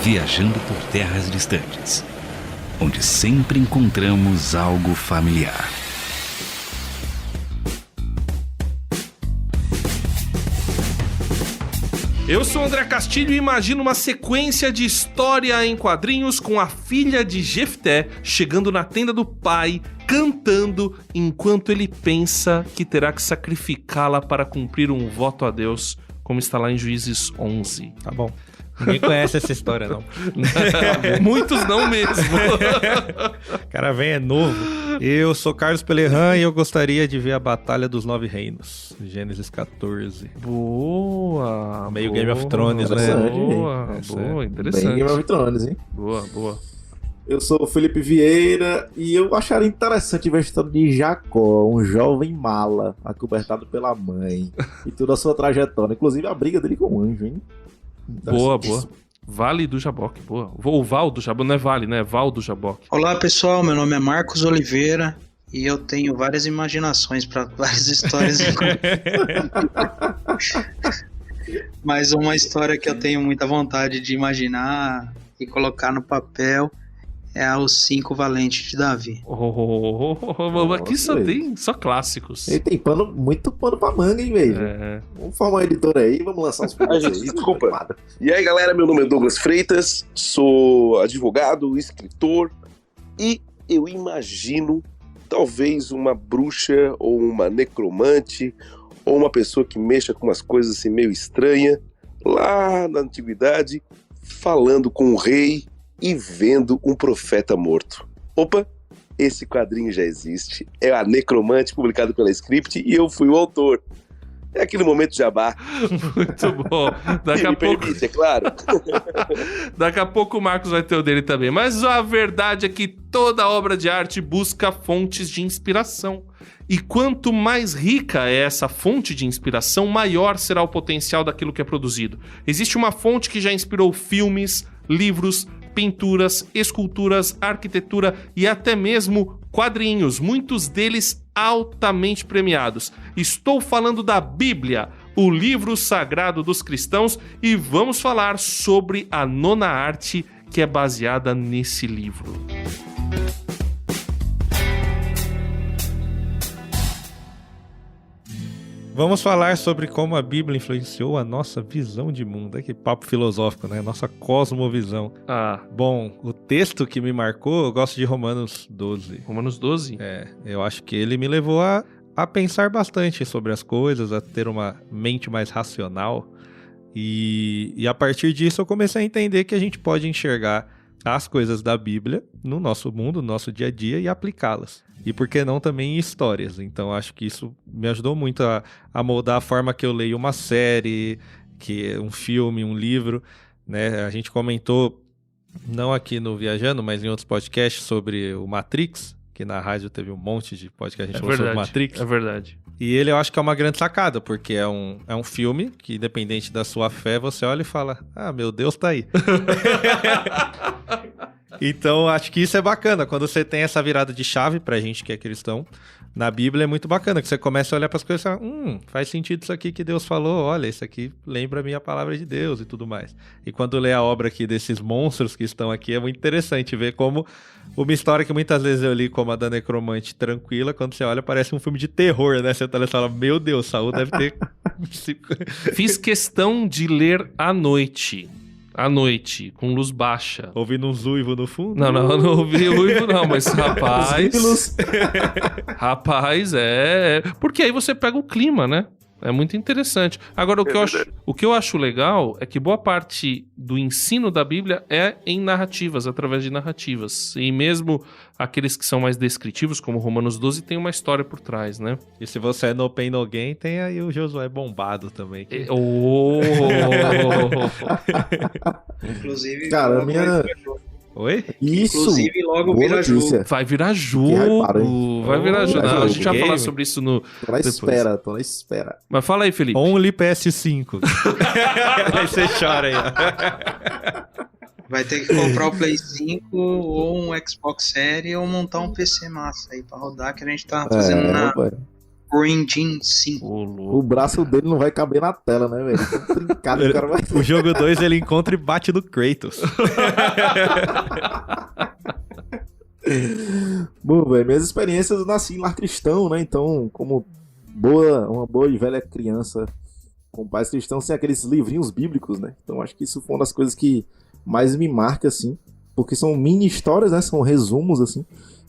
viajando por terras distantes, onde sempre encontramos algo familiar. Eu sou o André Castilho e imagino uma sequência de história em quadrinhos com a filha de Jefté chegando na tenda do pai, cantando, enquanto ele pensa que terá que sacrificá-la para cumprir um voto a Deus, como está lá em Juízes 11. Tá bom. Ninguém conhece essa história, não. Muitos não mesmo. O cara vem, é novo. Eu sou Carlos Pelerran e eu gostaria de ver a Batalha dos 9 Reinos. Gênesis 14. Boa. Meio boa, Game of Thrones, né? Boa, interessante. Bem Game of Thrones, hein? Boa. Eu sou o Felipe Vieira e eu acharia interessante ver a história de Jacó, um jovem mala, acobertado pela mãe, e toda a sua trajetória, inclusive a briga dele com o anjo, hein? Boa. Vale do Jaboque, boa. O Val do Jaboque, não é Vale, né? Val do Jaboque. Olá pessoal, meu nome é Marcos Oliveira e eu tenho várias imaginações para várias histórias. Mas uma história que eu tenho muita vontade de imaginar e colocar no papel é Os 5 Valentes de Davi. Aqui só clássicos. Ele tem muito pano pra manga, hein, velho? Vamos formar uma editora aí, vamos lançar uns filmes aí. Desculpa. E aí, galera, meu nome é Douglas Freitas, sou advogado, escritor e eu imagino talvez uma bruxa ou uma necromante ou uma pessoa que mexa com umas coisas assim meio estranhas lá na antiguidade, falando com o rei e vendo um profeta morto. Opa, esse quadrinho já existe. É a Necromante, publicado pela Script, e eu fui o autor. É aquele momento jabá. Muito bom. Daqui a pouco... permite, é claro. Daqui a pouco o Marcos vai ter o dele também. Mas a verdade é que toda obra de arte busca fontes de inspiração. E quanto mais rica é essa fonte de inspiração, maior será o potencial daquilo que é produzido. Existe uma fonte que já inspirou filmes, livros, pinturas, esculturas, arquitetura e até mesmo quadrinhos, muitos deles altamente premiados. Estou falando da Bíblia, o livro sagrado dos cristãos, e vamos falar sobre a nona arte que é baseada nesse livro. Vamos falar sobre como a Bíblia influenciou a nossa visão de mundo. É que papo filosófico, né? Nossa cosmovisão. Bom, o texto que me marcou, eu gosto de Romanos 12. Romanos 12? Eu acho que ele me levou a pensar bastante sobre as coisas, a ter uma mente mais racional. E a partir disso eu comecei a entender que a gente pode enxergar as coisas da Bíblia no nosso mundo, no nosso dia a dia e aplicá-las. E por que não também em histórias. Então acho que isso me ajudou muito a moldar a forma que eu leio uma série, um filme, um livro, né? A gente comentou, não aqui no Viajando, mas em outros podcasts, sobre o Matrix, que na rádio teve um monte de podcast que a gente falou sobre o Matrix. É verdade. E ele eu acho que é uma grande sacada, porque é um filme que, independente da sua fé, você olha e fala, meu Deus tá aí. Então, acho que isso é bacana. Quando você tem essa virada de chave pra gente que é cristão, na Bíblia é muito bacana, que você começa a olhar pras coisas e fala, faz sentido isso aqui que Deus falou, olha, isso aqui lembra a minha palavra de Deus e tudo mais. E quando lê a obra aqui desses monstros que estão aqui, é muito interessante ver como uma história que muitas vezes eu li como a da Necromante tranquila, quando você olha, parece um filme de terror, né? Você tá ali e fala, meu Deus, Saul deve ter... Fiz questão de ler à noite, com luz baixa. Ouvindo um uivo no fundo? Não ouvi uivo não, mas rapaz, porque aí você pega o clima, né? É muito interessante. Agora, o que eu acho legal é que boa parte do ensino da Bíblia é em narrativas, através de narrativas. E mesmo aqueles que são mais descritivos, como Romanos 12, tem uma história por trás, né? E se você é no pain no gain, tem aí o Josué bombado também. Inclusive, cara, Oi? Isso! Inclusive, logo vira jogo. Vai virar jogo. Vai virar jogo. Não, a gente vai falar sobre isso no... Tô na espera. Mas fala aí, Felipe. Only PS5. Aí você chora aí, ó. Vai ter que comprar o Play 5 ou um Xbox Series ou montar um PC massa aí pra rodar, que a gente tá fazendo Green Gin 5. Ô, O louco. braço dele não vai caber na tela, né, velho? Tão trincado, o cara vai... O jogo 2 ele encontra e bate no Kratos. Bom, velho, minhas experiências eu nasci em lar cristão, né? Então, como uma boa e velha criança com pais cristãos, tem aqueles livrinhos bíblicos, né? Então, acho que isso foi uma das coisas que mais me marca, assim, porque são mini histórias, né? São resumos, assim.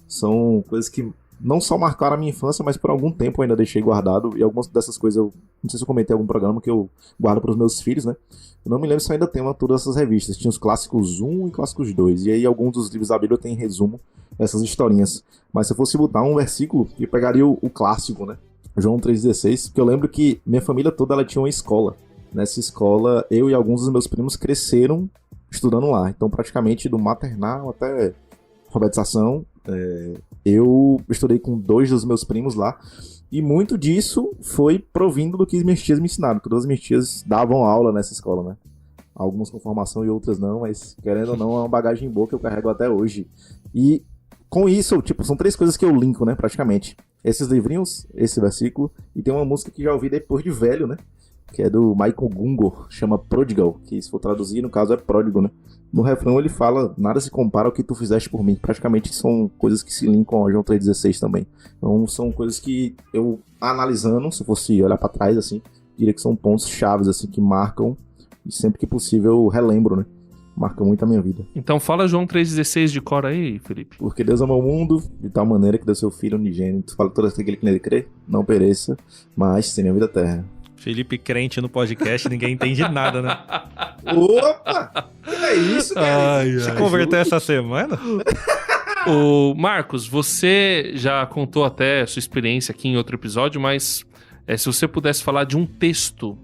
São coisas que não só marcaram a minha infância, mas por algum tempo eu ainda deixei guardado. E algumas dessas coisas, eu não sei se eu comentei em algum programa que eu guardo para os meus filhos, né? Eu não me lembro se eu ainda tenho todas essas revistas. Tinha os clássicos 1 e clássicos 2. E aí alguns dos livros da Bíblia tem resumo dessas historinhas. Mas se eu fosse botar um versículo, eu pegaria o clássico, né? João 3,16. Porque eu lembro que minha família toda ela tinha uma escola. Nessa escola, eu e alguns dos meus primos cresceram estudando lá. Então, praticamente do maternal até alfabetização, eu estudei com 2 dos meus primos lá. E muito disso foi provindo do que minhas tias me ensinaram. Todas as minhas tias davam aula nessa escola, né? Algumas com formação e outras não, mas querendo ou não, é uma bagagem boa que eu carrego até hoje. E com isso, tipo, são 3 coisas que eu linko, né, praticamente. Esses livrinhos, esse versículo, e tem uma música que já ouvi depois de velho, né? Que é do Michael Gungo, chama Prodigal, que se for traduzir, no caso é pródigo, né? No refrão ele fala, nada se compara ao que tu fizeste por mim. Praticamente são coisas que se linkam ao João 3,16 também. Então são coisas que eu, analisando, se fosse olhar pra trás, assim, diria que são pontos chaves, assim, que marcam, e sempre que possível eu relembro, né? Marca muito a minha vida. Então fala João 3,16 de cor aí, Felipe. Porque Deus ama o mundo de tal maneira que deu seu Filho unigênito. Fala todo aquele que nele crê, não pereça, mas tenha vida eterna. Felipe crente no podcast, ninguém entende nada, né? Opa! Que é isso, cara? Ai, Se ai. converter essa semana? Ô, Marcos, você já contou até a sua experiência aqui em outro episódio, mas se você pudesse falar de um texto,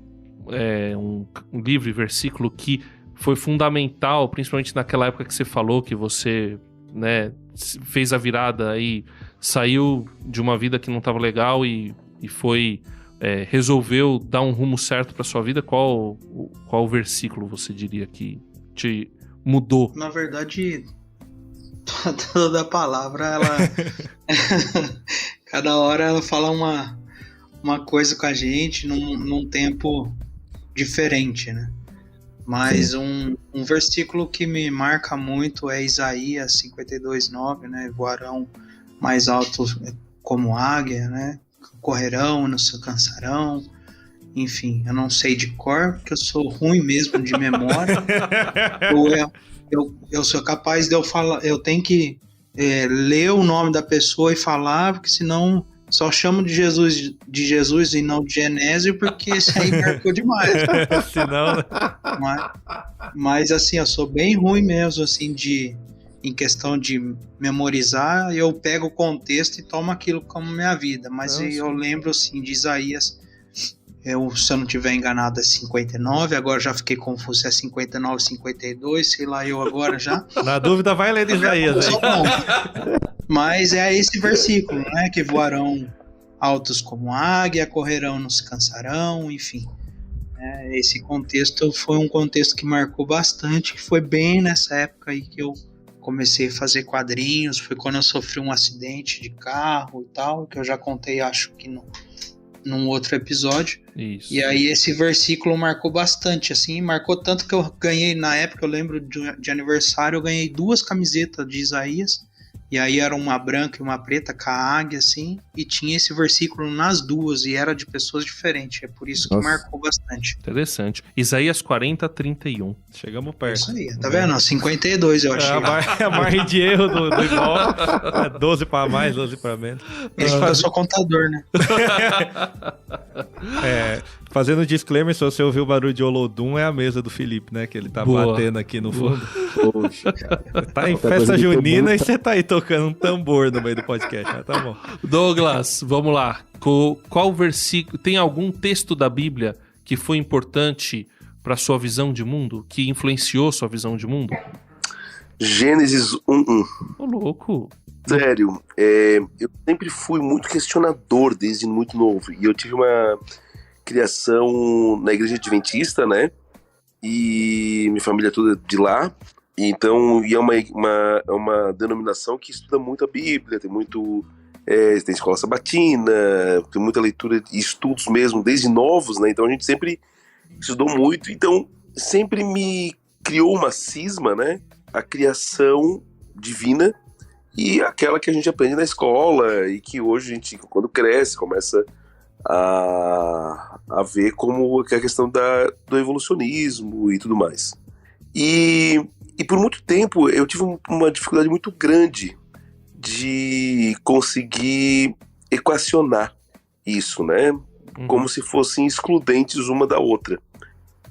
um livro e versículo que foi fundamental, principalmente naquela época que você falou que você, né, fez a virada e saiu de uma vida que não estava legal e foi... resolveu dar um rumo certo para sua vida, qual versículo você diria que te mudou? Na verdade, toda palavra, ela... cada hora ela fala uma coisa com a gente num tempo diferente, né? Mas um versículo que me marca muito é Isaías 52:9, né? Voarão mais alto como águia, né? Correrão, não se cansarão. Enfim, eu não sei de cor, porque eu sou ruim mesmo de memória. eu sou capaz de eu falar, eu tenho que ler o nome da pessoa e falar, porque senão só chamo de Jesus e não de Genésio, porque isso aí marcou demais. Senão... Mas assim, eu sou bem ruim mesmo, assim, em questão de memorizar, eu pego o contexto e tomo aquilo como minha vida. Mas eu lembro, assim, de Isaías, se eu não tiver enganado, é 59, agora já fiquei confuso se é 59, 52, sei lá, eu agora já. Na dúvida, vai ler de Isaías. Mas é esse versículo, né, que voarão altos como águia, correrão, não se cansarão, enfim. Esse contexto foi um contexto que marcou bastante, que foi bem nessa época aí que eu comecei a fazer quadrinhos, foi quando eu sofri um acidente de carro e tal, que eu já contei, acho que num outro episódio. Isso. E aí esse versículo marcou bastante, assim, marcou tanto que eu ganhei, na época, eu lembro de aniversário, eu ganhei 2 camisetas de Isaías, e aí era uma branca e uma preta com a águia, assim, e tinha esse versículo nas duas, e era de pessoas diferentes, é por isso que marcou bastante. Interessante. Isaías 40:31. Chegamos perto. Isso aí, tá vendo? 52 eu achei. A margem de erro do igual. 12 para mais, 12 para menos. Isso foi só contador, né? Fazendo disclaimer, se você ouviu o barulho de Olodum, é a mesa do Felipe, né? Que ele tá batendo aqui no fundo. Poxa, cara. Tá em festa junina e você tá aí tocando um tambor no meio do podcast, mas tá bom. Douglas, vamos lá. Qual versículo... Tem algum texto da Bíblia que foi importante para sua visão de mundo? Que influenciou sua visão de mundo? Gênesis 1:1. Ô, louco. Sério, eu sempre fui muito questionador desde muito novo. E eu tive uma criação na igreja adventista, né? E minha família toda de lá. Então, é uma denominação que estuda muito a Bíblia, tem muito tem escola sabatina, tem muita leitura e estudos mesmo, desde novos, né? Então a gente sempre estudou muito, então sempre me criou uma cisma, né? A criação divina e aquela que a gente aprende na escola e que hoje a gente, quando cresce, começa a ver como que é a questão do evolucionismo e tudo mais. E por muito tempo eu tive uma dificuldade muito grande de conseguir equacionar isso, né? Como se fossem excludentes uma da outra.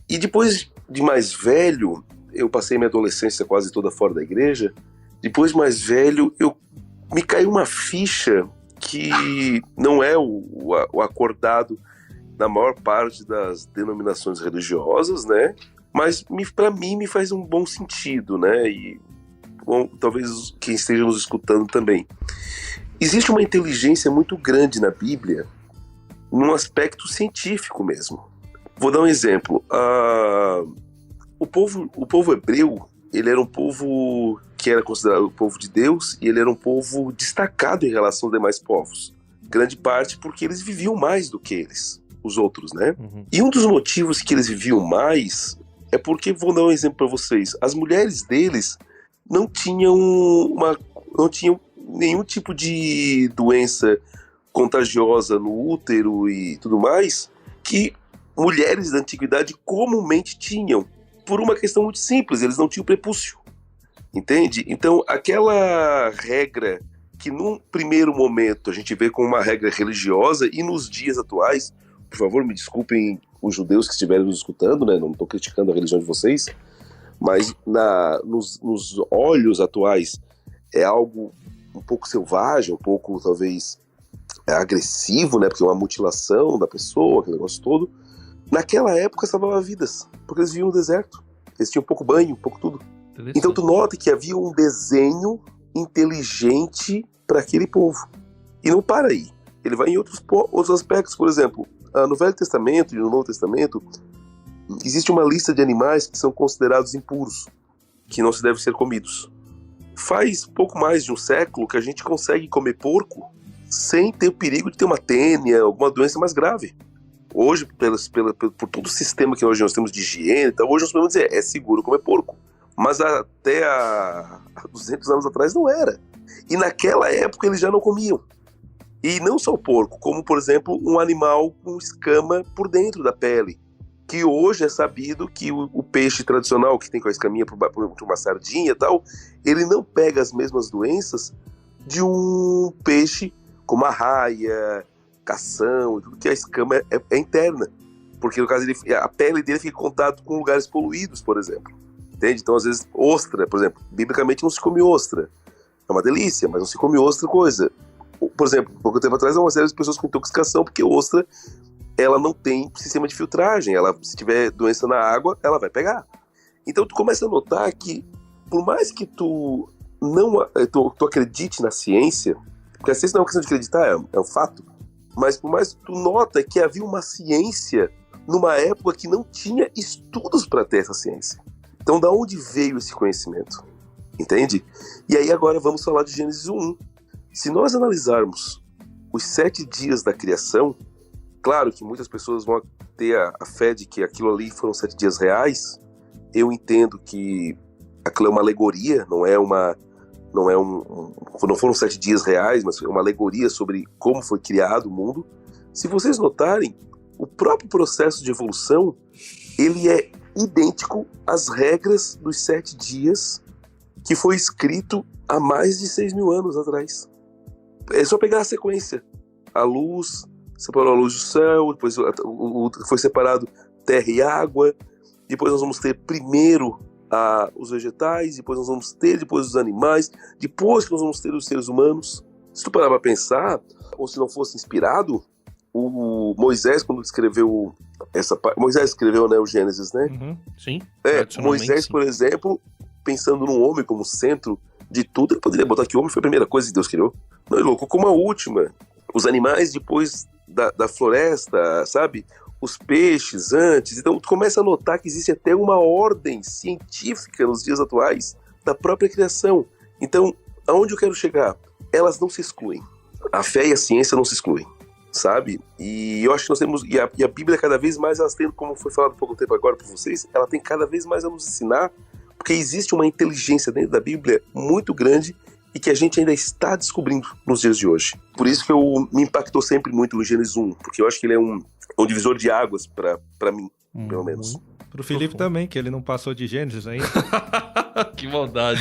E depois de mais velho, eu passei minha adolescência quase toda fora da igreja. Depois de mais velho, me caiu uma ficha que não é o acordado na maior parte das denominações religiosas, né? Mas para mim me faz um bom sentido, né? E bom, talvez quem esteja nos escutando também. Existe uma inteligência muito grande na Bíblia, num aspecto científico mesmo. Vou dar um exemplo. O povo hebreu, ele era um povo que era considerado o povo de Deus, e ele era um povo destacado em relação aos demais povos. Grande parte porque eles viviam mais do que os outros, né? E um dos motivos que eles viviam mais é porque, vou dar um exemplo para vocês, as mulheres deles não tinham nenhum tipo de doença contagiosa no útero e tudo mais, que mulheres da antiguidade comumente tinham, por uma questão muito simples, eles não tinham prepúcio, entende? Então aquela regra que num primeiro momento a gente vê como uma regra religiosa, e nos dias atuais, por favor me desculpem os judeus que estiverem nos escutando, né? Não estou criticando a religião de vocês, mas nos olhos atuais é algo um pouco selvagem, um pouco talvez agressivo, né? Porque é uma mutilação da pessoa, aquele negócio todo. Naquela época salvava vidas, porque eles viviam no deserto, eles tinham pouco banho, pouco tudo. Então tu nota que havia um desenho inteligente para aquele povo. E não para aí, ele vai em outros aspectos. Por exemplo, no Velho Testamento e no Novo Testamento existe uma lista de animais que são considerados impuros, que não se devem ser comidos. Faz pouco mais de um século que a gente consegue comer porco sem ter o perigo de ter uma tênia, alguma doença mais grave. Hoje, por todo o sistema que hoje nós temos de higiene, então, hoje nós podemos dizer, é seguro comer porco. Mas até há 200 anos atrás não era. E naquela época eles já não comiam. E não só o porco, como, por exemplo, um animal com escama por dentro da pele. Que hoje é sabido que o peixe tradicional, que tem com a escaminha por uma sardinha e tal, ele não pega as mesmas doenças de um peixe como a raia, cação, tudo que a escama é interna. Porque no caso a pele dele fica em contato com lugares poluídos, por exemplo. Entende? Então, às vezes, ostra, por exemplo, biblicamente não se come ostra. É uma delícia, mas não se come outra coisa. Por exemplo, pouco tempo atrás, uma série de pessoas com intoxicação, porque ostra, ela não tem sistema de filtragem. Se tiver doença na água, ela vai pegar. Então, tu começa a notar que, por mais que tu acredite na ciência, porque a ciência não é uma questão de acreditar, é um fato, mas por mais que tu nota que havia uma ciência numa época que não tinha estudos para ter essa ciência. Então, da onde veio esse conhecimento? Entende? E aí agora vamos falar de Gênesis 1. Se nós analisarmos os 7 dias da criação, claro que muitas pessoas vão ter a fé de que aquilo ali foram 7 dias reais. Eu entendo que aquilo é uma alegoria, não foram 7 dias reais, mas é uma alegoria sobre como foi criado o mundo. Se vocês notarem, o próprio processo de evolução, ele é idêntico às regras dos 7 dias que foi escrito há mais de 6.000 anos atrás. É só pegar a sequência. A luz, separou a luz do céu, depois foi separado terra e água, depois nós vamos ter primeiro os vegetais, depois nós vamos ter depois os animais, depois que nós vamos ter os seres humanos. Se tu parar para pensar, ou se não fosse inspirado, o Moisés, quando escreveu Moisés escreveu, né, o Gênesis, né? Uhum, sim. Moisés, sim. por exemplo, pensando no homem como centro de tudo, ele poderia botar que o homem foi a primeira coisa que Deus criou. Não, ele colocou como a última. Os animais depois da floresta, sabe? Os peixes antes. Então, tu começa a notar que existe até uma ordem científica nos dias atuais da própria criação. Então, aonde eu quero chegar? Elas não se excluem. a fé e a ciência não se excluem, sabe? E eu acho que nós temos, e a Bíblia cada vez mais, ela tem, como foi falado há pouco tempo agora por vocês, ela tem cada vez mais a nos ensinar, porque existe uma inteligência dentro da Bíblia muito grande e que a gente ainda está descobrindo nos dias de hoje. Por isso que me impactou sempre muito o Gênesis 1, porque eu acho que ele é um divisor de águas para mim, pelo menos. Pro Felipe também, que ele não passou de Gênesis ainda. Que maldade.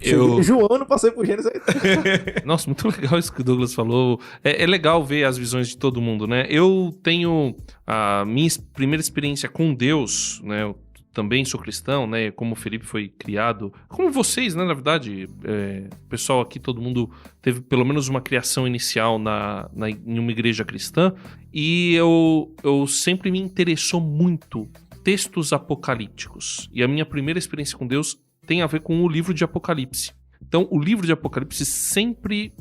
Eu, João, não passei por Gênesis ainda. Nossa, muito legal isso que o Douglas falou. É legal ver as visões de todo mundo, né? Eu tenho a minha primeira experiência com Deus, né? Eu também sou cristão, né? Como o Felipe foi criado, como vocês, né? Na verdade, o pessoal aqui, todo mundo teve pelo menos uma criação inicial em uma igreja cristã. E eu sempre me interessou muito textos apocalípticos. E a minha primeira experiência com Deus tem a ver com o livro de Apocalipse. Então, o livro de Apocalipse sempre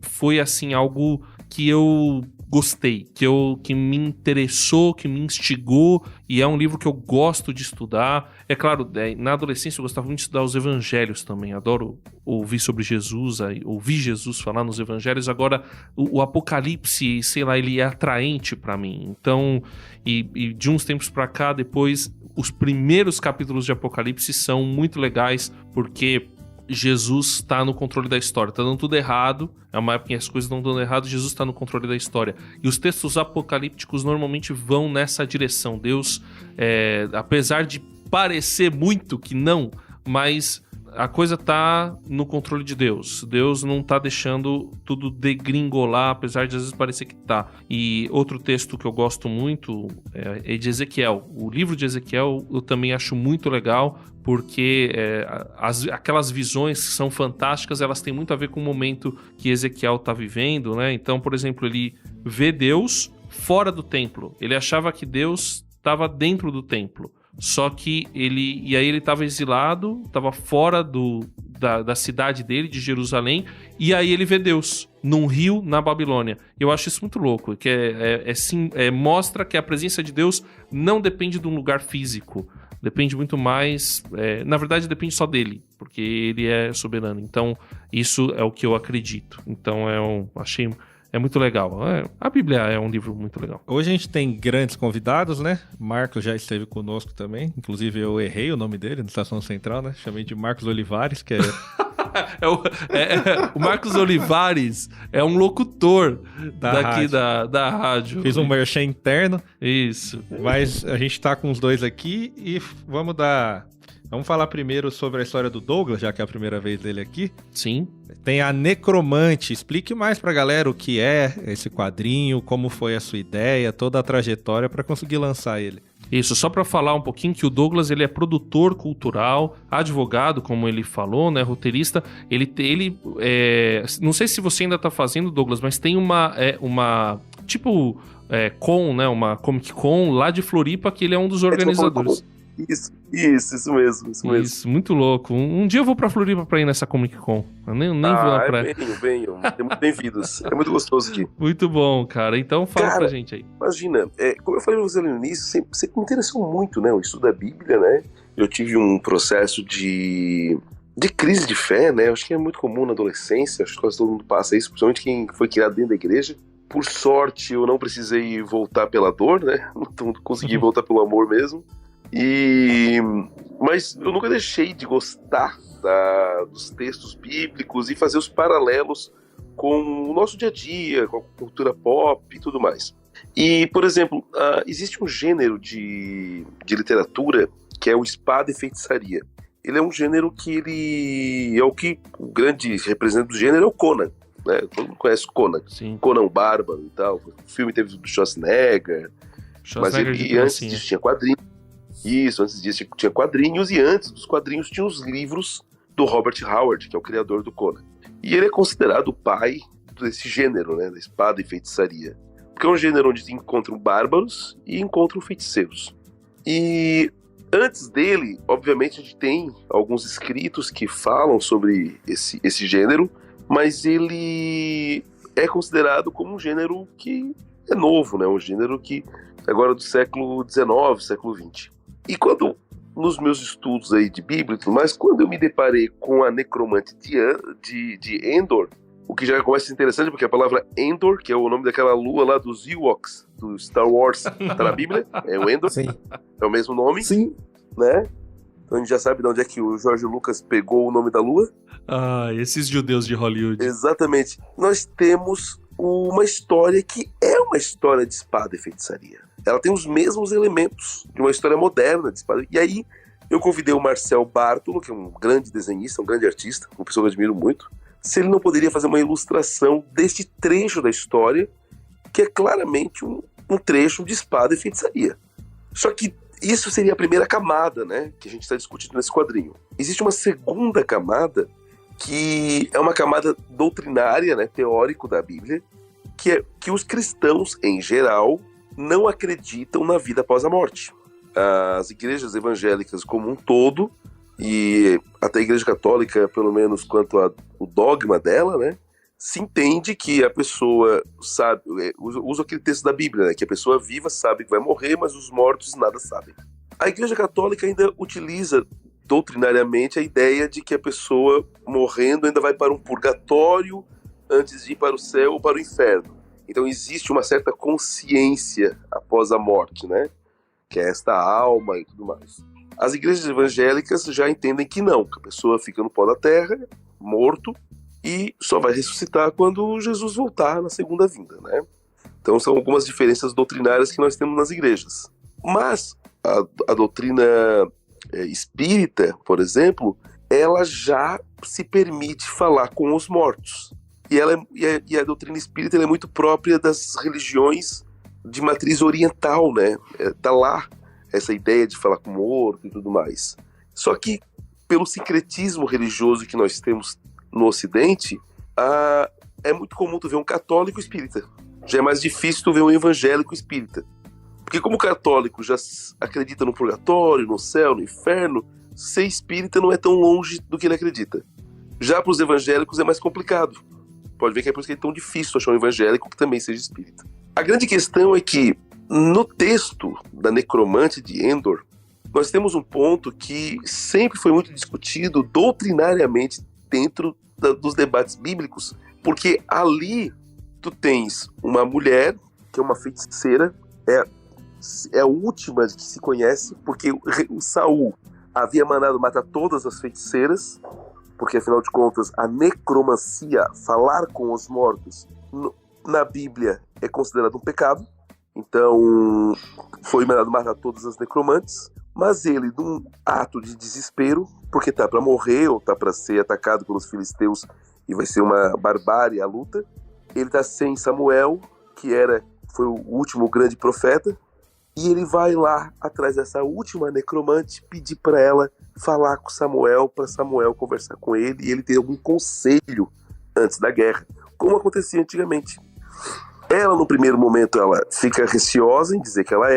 foi, assim, algo que eu gostei, que me interessou, que me instigou, e é um livro que eu gosto de estudar. É claro, na adolescência eu gostava muito de estudar os evangelhos também, adoro ouvir sobre Jesus, ouvir Jesus falar nos evangelhos. Agora, o Apocalipse, sei lá, ele é atraente pra mim. Então, e de uns tempos pra cá, depois, os primeiros capítulos de Apocalipse são muito legais, porque Jesus está no controle da história. Tá dando tudo errado, é uma época em que as coisas estão dando errado, Jesus está no controle da história. E os textos apocalípticos normalmente vão nessa direção. Deus, apesar de parecer muito que não, mas a coisa tá no controle de Deus. Deus não tá deixando tudo degringolar, apesar de às vezes parecer que tá. E outro texto que eu gosto muito é de Ezequiel. O livro de Ezequiel eu também acho muito legal, porque aquelas visões que são fantásticas, elas têm muito a ver com o momento que Ezequiel tá vivendo, né? Então, por exemplo, ele vê Deus fora do templo. Ele achava que Deus estava dentro do templo. Só que ele estava exilado, estava fora da cidade dele, de Jerusalém, e aí ele vê Deus num rio na Babilônia. Eu acho isso muito louco, que mostra que a presença de Deus não depende de um lugar físico, depende muito mais, na verdade depende só dele, porque ele é soberano. Então isso é o que eu acredito. Então achei... É muito legal. A Bíblia é um livro muito legal. Hoje a gente tem grandes convidados, né? Marcos já esteve conosco também. Inclusive eu errei o nome dele na Estação Central, né? Chamei de Marcos Olivares, que é... o Marcos Olivares é um locutor daqui da rádio. Fiz um merchan interno. Isso. Mas a gente tá com os dois aqui e vamos falar primeiro sobre a história do Douglas, já que é a primeira vez dele aqui. Sim. Tem a Necromante. Explique mais pra galera o que é esse quadrinho, como foi a sua ideia, toda a trajetória pra conseguir lançar ele. Isso, só para falar um pouquinho que o Douglas, ele é produtor cultural, advogado, como ele falou, né, roteirista. Ele não sei se você ainda tá fazendo, Douglas, mas tem uma uma Comic Con lá de Floripa, que ele é um dos organizadores. Isso mesmo. Isso, muito louco. Um dia eu vou pra Floripa pra ir nessa Comic Con. Eu nem vou lá pra... Venham. Bem-vindos. É muito gostoso aqui. Muito bom, cara. Então fala pra gente aí. Imagina, como eu falei pra você no início, sempre me interessou muito, né? O estudo da Bíblia, né? Eu tive um processo de crise de fé, né? Eu acho que é muito comum na adolescência, acho que quase todo mundo passa isso, principalmente quem foi criado dentro da igreja. Por sorte, eu não precisei voltar pela dor, né? Então, consegui voltar pelo amor mesmo. Mas eu nunca deixei de gostar dos textos bíblicos e fazer os paralelos com o nosso dia a dia, com a cultura pop e tudo mais. E, por exemplo, existe um gênero de literatura que é o espada e feitiçaria. Ele é um gênero que ele é o grande representante do gênero é o Conan, né? Todo mundo conhece o Conan. Sim. Conan o Bárbaro e tal. O filme teve do Schwarzenegger. Mas antes disso tinha quadrinhos. Isso, antes disso tinha quadrinhos, e antes dos quadrinhos tinha os livros do Robert Howard, que é o criador do Conan. E ele é considerado o pai desse gênero, né, da espada e feitiçaria. Porque é um gênero onde encontram bárbaros e encontram feiticeiros. E antes dele, obviamente, a gente tem alguns escritos que falam sobre esse gênero, mas ele é considerado como um gênero que é novo, né, um gênero que agora do século XIX, século XX. E quando, nos meus estudos aí de Bíblia e tudo mais, quando eu me deparei com a Necromante de Endor, O que já começa a ser interessante, porque a palavra Endor, que é o nome daquela lua lá dos Ewoks, do Star Wars, tá na Bíblia, é o Endor, Sim. é o mesmo nome, Sim. né? Então a gente já sabe de onde é que o Jorge Lucas pegou o nome da lua. Ah, esses judeus de Hollywood. Exatamente. Nós temos uma história que é uma história de espada e feitiçaria. Ela tem os mesmos elementos de uma história moderna de espada. E aí eu convidei o Marcel Bartolo, que é um grande desenhista, um grande artista, uma pessoa que eu admiro muito, se ele não poderia fazer uma ilustração deste trecho da história, que é claramente um trecho de espada e feitiçaria. Só que isso seria a primeira camada, né, que a gente está discutindo nesse quadrinho. Existe uma segunda camada, que é uma camada doutrinária, né, teórico da Bíblia, que é que os cristãos, em geral, não acreditam na vida após a morte. As igrejas evangélicas como um todo, e até a Igreja Católica, pelo menos quanto ao dogma dela, né, se entende que a pessoa sabe, usa aquele texto da Bíblia, né, que a pessoa viva sabe que vai morrer, mas os mortos nada sabem. A Igreja Católica ainda utiliza doutrinariamente a ideia de que a pessoa morrendo ainda vai para um purgatório antes de ir para o céu ou para o inferno. Então existe uma certa consciência após a morte, né, que é esta alma e tudo mais. As igrejas evangélicas já entendem que não, que a pessoa fica no pó da terra, morto, e só vai ressuscitar quando Jesus voltar na segunda vinda, né? Então são algumas diferenças doutrinárias que nós temos nas igrejas. Mas a doutrina espírita, por exemplo, ela já se permite falar com os mortos. E a doutrina espírita ela é muito própria das religiões de matriz oriental, né? Tá lá essa ideia de falar com o morto e tudo mais. Só que, pelo sincretismo religioso que nós temos no Ocidente, é muito comum tu ver um católico espírita. Já é mais difícil tu ver um evangélico espírita. Porque como o católico já acredita no purgatório, no céu, no inferno, ser espírita não é tão longe do que ele acredita. Já para os evangélicos é mais complicado. Pode ver que é por isso que é tão difícil achar um evangélico que também seja espírita. A grande questão é que, no texto da Necromante de Endor, nós temos um ponto que sempre foi muito discutido doutrinariamente dentro dos debates bíblicos, porque ali tu tens uma mulher, que é uma feiticeira, é a última que se conhece, porque o Saul havia mandado matar todas as feiticeiras, porque afinal de contas a necromancia, falar com os mortos, na Bíblia é considerado um pecado. Então foi mandado matar todas as necromantes, mas ele, num ato de desespero, porque tá para morrer ou tá para ser atacado pelos filisteus e vai ser uma barbárie a luta, ele tá sem Samuel, que foi o último grande profeta, e ele vai lá atrás dessa última necromante pedir para ela falar com Samuel, para Samuel conversar com ele e ele ter algum conselho antes da guerra, como acontecia antigamente. Ela, no primeiro momento, ela fica receosa em dizer que ela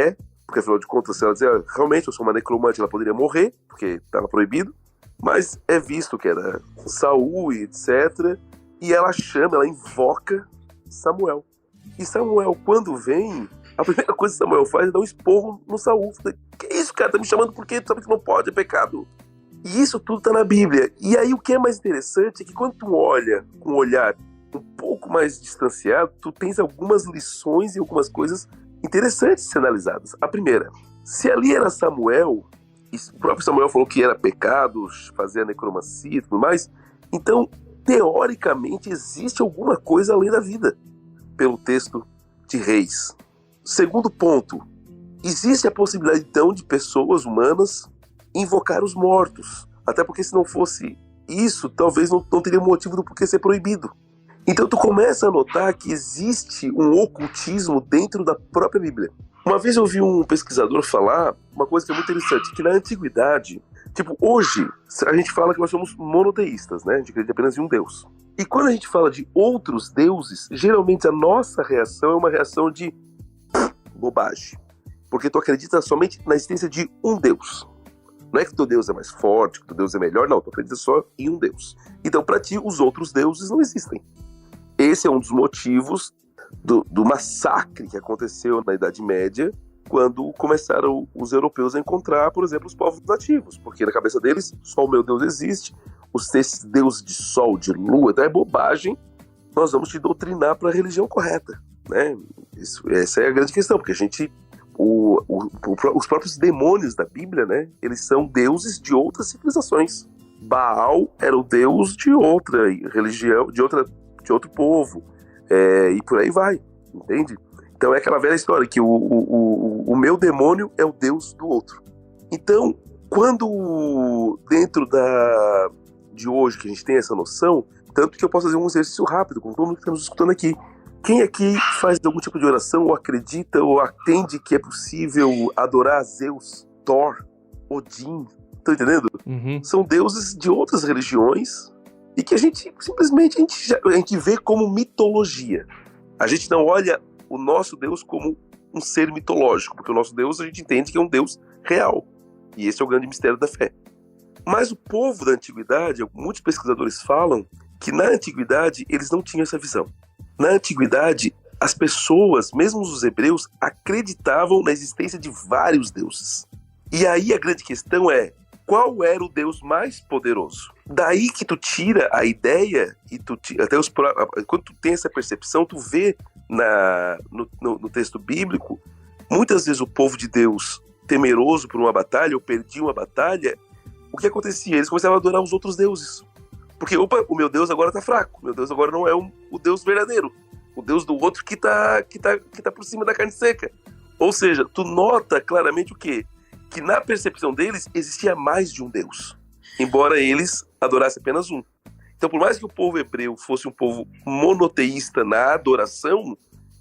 porque afinal de contas, se ela dizer realmente eu sou uma necromante, ela poderia morrer, porque estava proibido, mas é visto que era Saul e etc, e ela invoca Samuel. E Samuel, quando vem, a primeira coisa que Samuel faz é dar um esporro no Saul. Que isso, cara? Tá me chamando por quê? Tu sabe que não pode, é pecado. E isso tudo tá na Bíblia. E aí o que é mais interessante é que quando tu olha com um olhar um pouco mais distanciado, tu tens algumas lições e algumas coisas interessantes de ser analisadas. A primeira, se ali era Samuel, e o próprio Samuel falou que era pecado fazer a necromancia e tudo mais, então, teoricamente, existe alguma coisa além da vida, pelo texto de Reis. Segundo ponto, existe a possibilidade, então, de pessoas humanas invocar os mortos. Até porque se não fosse isso, talvez não teria motivo do porquê ser proibido. Então tu começa a notar que existe um ocultismo dentro da própria Bíblia. Uma vez eu ouvi um pesquisador falar uma coisa que é muito interessante, que na antiguidade, hoje a gente fala que nós somos monoteístas, né? A gente acredita apenas em um Deus. E quando a gente fala de outros deuses, geralmente a nossa reação é uma reação de bobagem. Porque tu acredita somente na existência de um Deus. Não é que teu Deus é mais forte, que teu Deus é melhor, não. Tu acredita só em um Deus. Então, para ti, os outros deuses não existem. Esse é um dos motivos do massacre que aconteceu na Idade Média, quando começaram os europeus a encontrar, por exemplo, os povos nativos. Porque na cabeça deles, só o meu Deus existe, esses deuses de sol, de lua, então é bobagem nós vamos te doutrinar para a religião correta, né? Essa é a grande questão, porque os próprios demônios da Bíblia, né? Eles são deuses de outras civilizações. Baal era o deus de outra religião, de outro povo, e por aí vai, entende? Então é aquela velha história que o meu demônio é o deus do outro. Então, quando dentro de hoje que a gente tem essa noção, tanto que eu posso fazer um exercício rápido com todo mundo que está nos escutando aqui. Quem aqui faz algum tipo de oração ou acredita ou atende que é possível adorar Zeus, Thor, Odin? Estão entendendo? Uhum. São deuses de outras religiões e que a gente simplesmente a gente vê como mitologia. A gente não olha o nosso Deus como um ser mitológico, porque o nosso Deus a gente entende que é um Deus real. E esse é o grande mistério da fé. Mas o povo da antiguidade, muitos pesquisadores falam que na antiguidade eles não tinham essa visão. Na antiguidade, as pessoas, mesmo os hebreus, acreditavam na existência de vários deuses. E aí a grande questão é, qual era o Deus mais poderoso? Daí que tu tira a ideia, e quando tu tem essa percepção, tu vê no texto bíblico, muitas vezes o povo de Deus, temeroso por uma batalha, ou perdia uma batalha, o que acontecia? Eles começavam a adorar os outros deuses. Porque, o meu Deus agora tá fraco, o meu Deus agora não é o Deus verdadeiro, o Deus do outro que tá por cima da carne seca. Ou seja, tu nota claramente o quê? Que na percepção deles existia mais de um Deus, embora eles adorassem apenas um. Então, por mais que o povo hebreu fosse um povo monoteísta na adoração,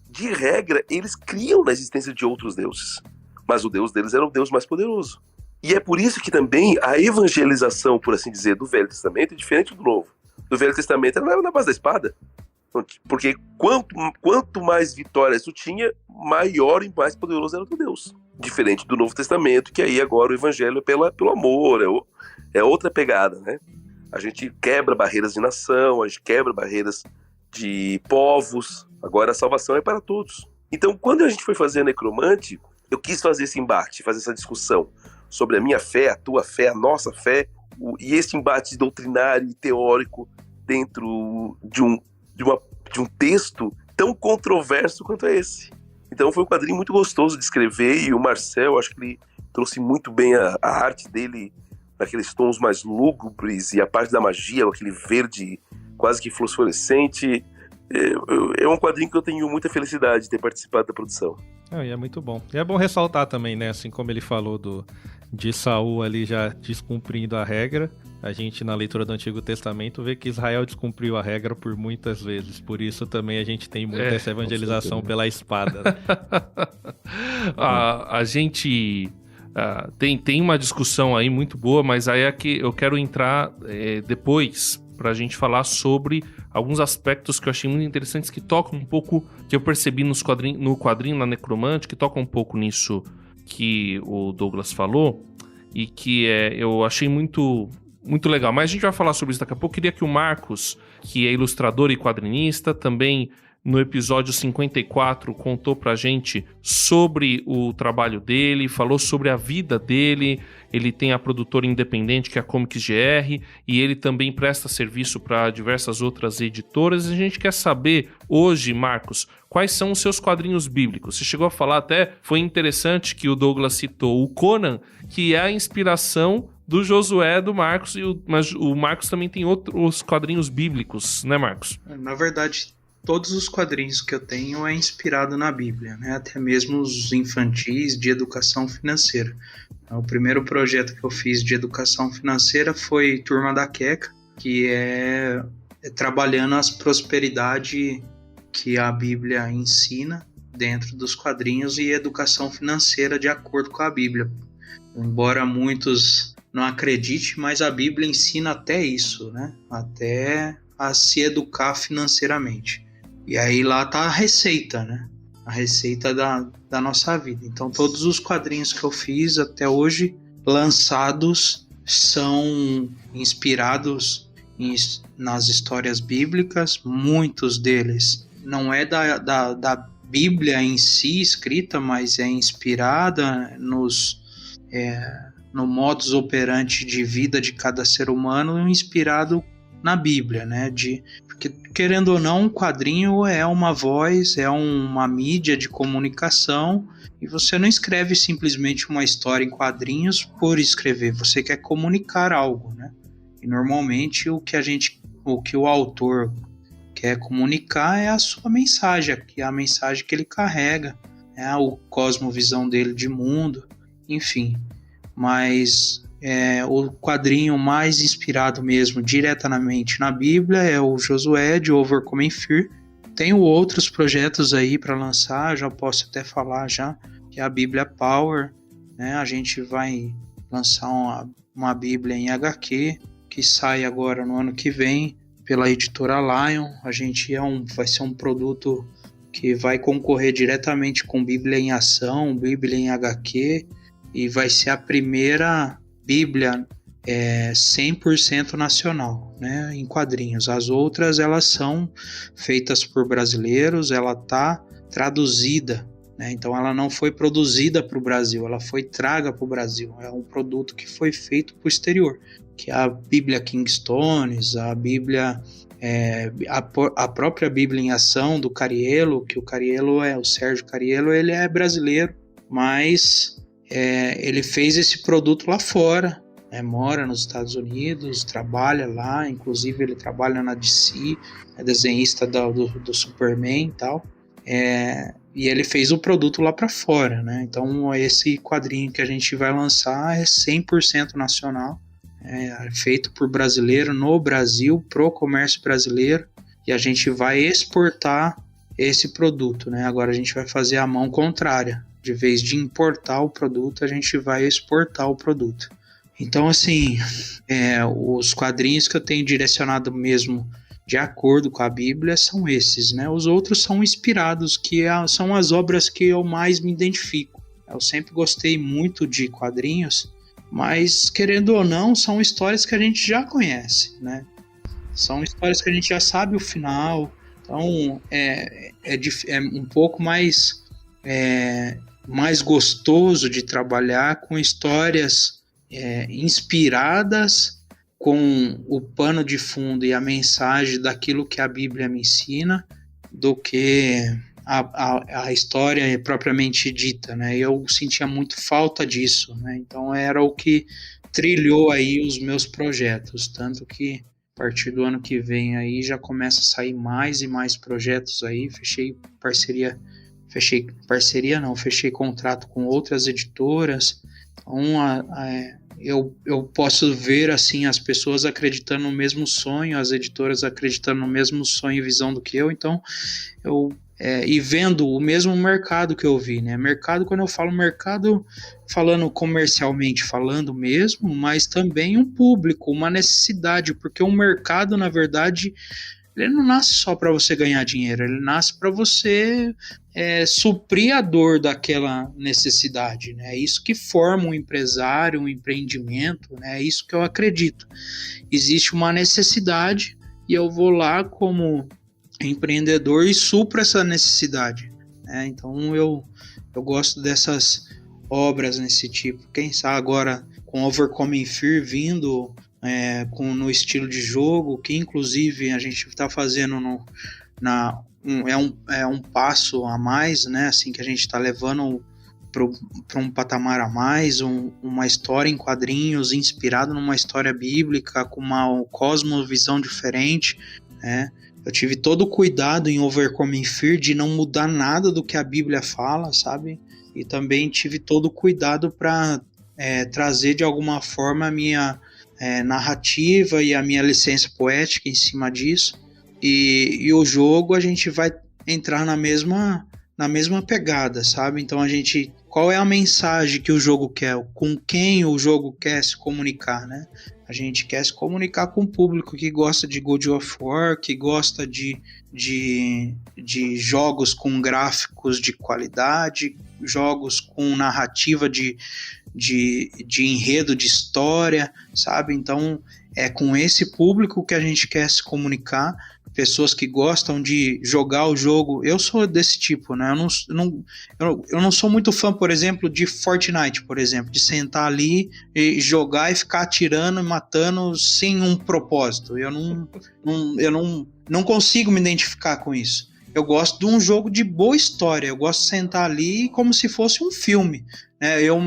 de regra, eles criam na existência de outros deuses. Mas o Deus deles era o Deus mais poderoso. E é por isso que também a evangelização, por assim dizer, do Velho Testamento é diferente do Novo. Do Velho Testamento era na base da espada. Porque quanto mais vitórias tu tinha, maior e mais poderoso era o teu Deus. Diferente do Novo Testamento, que aí agora o evangelho é pelo amor, é outra pegada, né? A gente quebra barreiras de nação, a gente quebra barreiras de povos, agora a salvação é para todos. Então, quando a gente foi fazer a Necromante, eu quis fazer esse embate, fazer essa discussão sobre a minha fé, a tua fé, a nossa fé, e esse embate doutrinário e teórico dentro de um texto tão controverso quanto esse. Então foi um quadrinho muito gostoso de escrever, e o Marcel, acho que ele trouxe muito bem a arte dele, naqueles tons mais lúgubres, e a parte da magia, aquele verde quase que fluorescente. É um quadrinho que eu tenho muita felicidade de ter participado da produção. E é muito bom. E é bom ressaltar também, né? Assim como ele falou de Saul ali já descumprindo a regra, a gente na leitura do Antigo Testamento vê que Israel descumpriu a regra por muitas vezes. Por isso também a gente tem muita essa evangelização pela espada. Né? A gente tem uma discussão aí muito boa, mas aí é que eu quero entrar depois pra gente falar sobre alguns aspectos que eu achei muito interessantes, que tocam um pouco, que eu percebi no quadrinho na Necromante, que tocam um pouco nisso que o Douglas falou, e que eu achei muito, muito legal. Mas a gente vai falar sobre isso daqui a pouco. Eu queria que o Marcos, que é ilustrador e quadrinista, também no episódio 54 contou pra gente sobre o trabalho dele, falou sobre a vida dele. Ele tem a produtora independente, que é a Comics GR, e ele também presta serviço para diversas outras editoras. E a gente quer saber hoje, Marcos, quais são os seus quadrinhos bíblicos. Você chegou a falar até, foi interessante que o Douglas citou o Conan, que é a inspiração do Josué, do Marcos, mas o Marcos também tem outros quadrinhos bíblicos, né, Marcos? Na verdade, todos os quadrinhos que eu tenho é inspirado na Bíblia, né? Até mesmo os infantis de educação financeira. O primeiro projeto que eu fiz de educação financeira foi Turma da Queca, que é trabalhando as prosperidades que a Bíblia ensina dentro dos quadrinhos e educação financeira de acordo com a Bíblia. Embora muitos não acreditem, mas a Bíblia ensina até isso, né? Até a se educar financeiramente. E aí lá tá a receita, né? A receita da nossa vida. Então todos os quadrinhos que eu fiz até hoje, lançados, são inspirados nas histórias bíblicas. Muitos deles não é da Bíblia em si escrita, mas é inspirada no modus operandi de vida de cada ser humano, inspirado na Bíblia, né? Porque, querendo ou não, um quadrinho é uma voz, é uma mídia de comunicação, e você não escreve simplesmente uma história em quadrinhos por escrever, você quer comunicar algo, né? E normalmente o que o autor quer comunicar é a sua mensagem, que é a mensagem que ele carrega, é a cosmovisão dele de mundo, enfim. Mas o quadrinho mais inspirado mesmo diretamente na Bíblia é o Josué de Overcoming Fear. Tenho outros projetos aí para lançar, já posso até falar já, que é a Bíblia Power, né? A gente vai lançar uma Bíblia em HQ, que sai agora no ano que vem, pela editora Lion. A gente vai ser um produto que vai concorrer diretamente com Bíblia em Ação, Bíblia em HQ, e vai ser a primeira Bíblia 100% nacional, né, em quadrinhos. As outras, elas são feitas por brasileiros, ela está traduzida, né, então ela não foi produzida para o Brasil, ela foi traga para o Brasil. É um produto que foi feito para o exterior, que é a Bíblia Kingstones, a Bíblia... a própria Bíblia em Ação do Cariello, que o Sérgio Cariello, ele é brasileiro, mas ele fez esse produto lá fora, né? Mora nos Estados Unidos, trabalha lá, inclusive ele trabalha na DC, é desenhista do Superman e tal, e ele fez o produto lá para fora, né? Então esse quadrinho que a gente vai lançar é 100% nacional, feito por brasileiro no Brasil, pro comércio brasileiro, e a gente vai exportar esse produto, né? Agora a gente vai fazer a mão contrária, de vez de importar o produto, a gente vai exportar o produto. Então, assim, os quadrinhos que eu tenho direcionado mesmo de acordo com a Bíblia são esses, né? Os outros são inspirados, que são as obras que eu mais me identifico. Eu sempre gostei muito de quadrinhos, mas, querendo ou não, são histórias que a gente já conhece, né? São histórias que a gente já sabe o final, então é um pouco mais gostoso de trabalhar com histórias inspiradas com o pano de fundo e a mensagem daquilo que a Bíblia me ensina, do que a história propriamente dita, né? Eu sentia muito falta disso, né? Então era o que trilhou aí os meus projetos, tanto que a partir do ano que vem aí já começa a sair mais e mais projetos aí. Fechei contrato com outras editoras. Então, eu posso ver assim as pessoas acreditando no mesmo sonho, as editoras acreditando no mesmo sonho e visão do que eu. Então, e vendo o mesmo mercado que eu vi, né? Mercado, quando eu falo mercado, falando comercialmente, falando mesmo, mas também um público, uma necessidade, porque o mercado, na verdade, ele não nasce só para você ganhar dinheiro, ele nasce para você suprir a dor daquela necessidade, né? É isso que forma um empresário, um empreendimento, né? É isso que eu acredito. Existe uma necessidade e eu vou lá como empreendedor e supro essa necessidade, né? Então eu gosto dessas obras nesse tipo. Quem sabe agora com Overcoming Fear vindo no estilo de jogo, que inclusive a gente está fazendo um passo a mais, né? Assim, que a gente está levando para um patamar a mais, uma história em quadrinhos inspirado numa história bíblica com uma cosmovisão diferente, né? Eu tive todo o cuidado em Overcoming Fear de não mudar nada do que a Bíblia fala, sabe? E também tive todo o cuidado para trazer de alguma forma a minha narrativa e a minha licença poética em cima disso. E o jogo a gente vai entrar na mesma pegada, sabe? Então qual é a mensagem que o jogo quer? Com quem o jogo quer se comunicar, né? A gente quer se comunicar com o público que gosta de God of War, que gosta de jogos com gráficos de qualidade, jogos com narrativa de enredo, de história, sabe? Então, é com esse público que a gente quer se comunicar, pessoas que gostam de jogar o jogo. Eu sou desse tipo, né? Eu não sou muito fã, por exemplo, de Fortnite, por exemplo, de sentar ali e jogar e ficar atirando e matando sem um propósito. Eu não consigo me identificar com isso. Eu gosto de um jogo de boa história. Eu gosto de sentar ali como se fosse um filme, né? Eu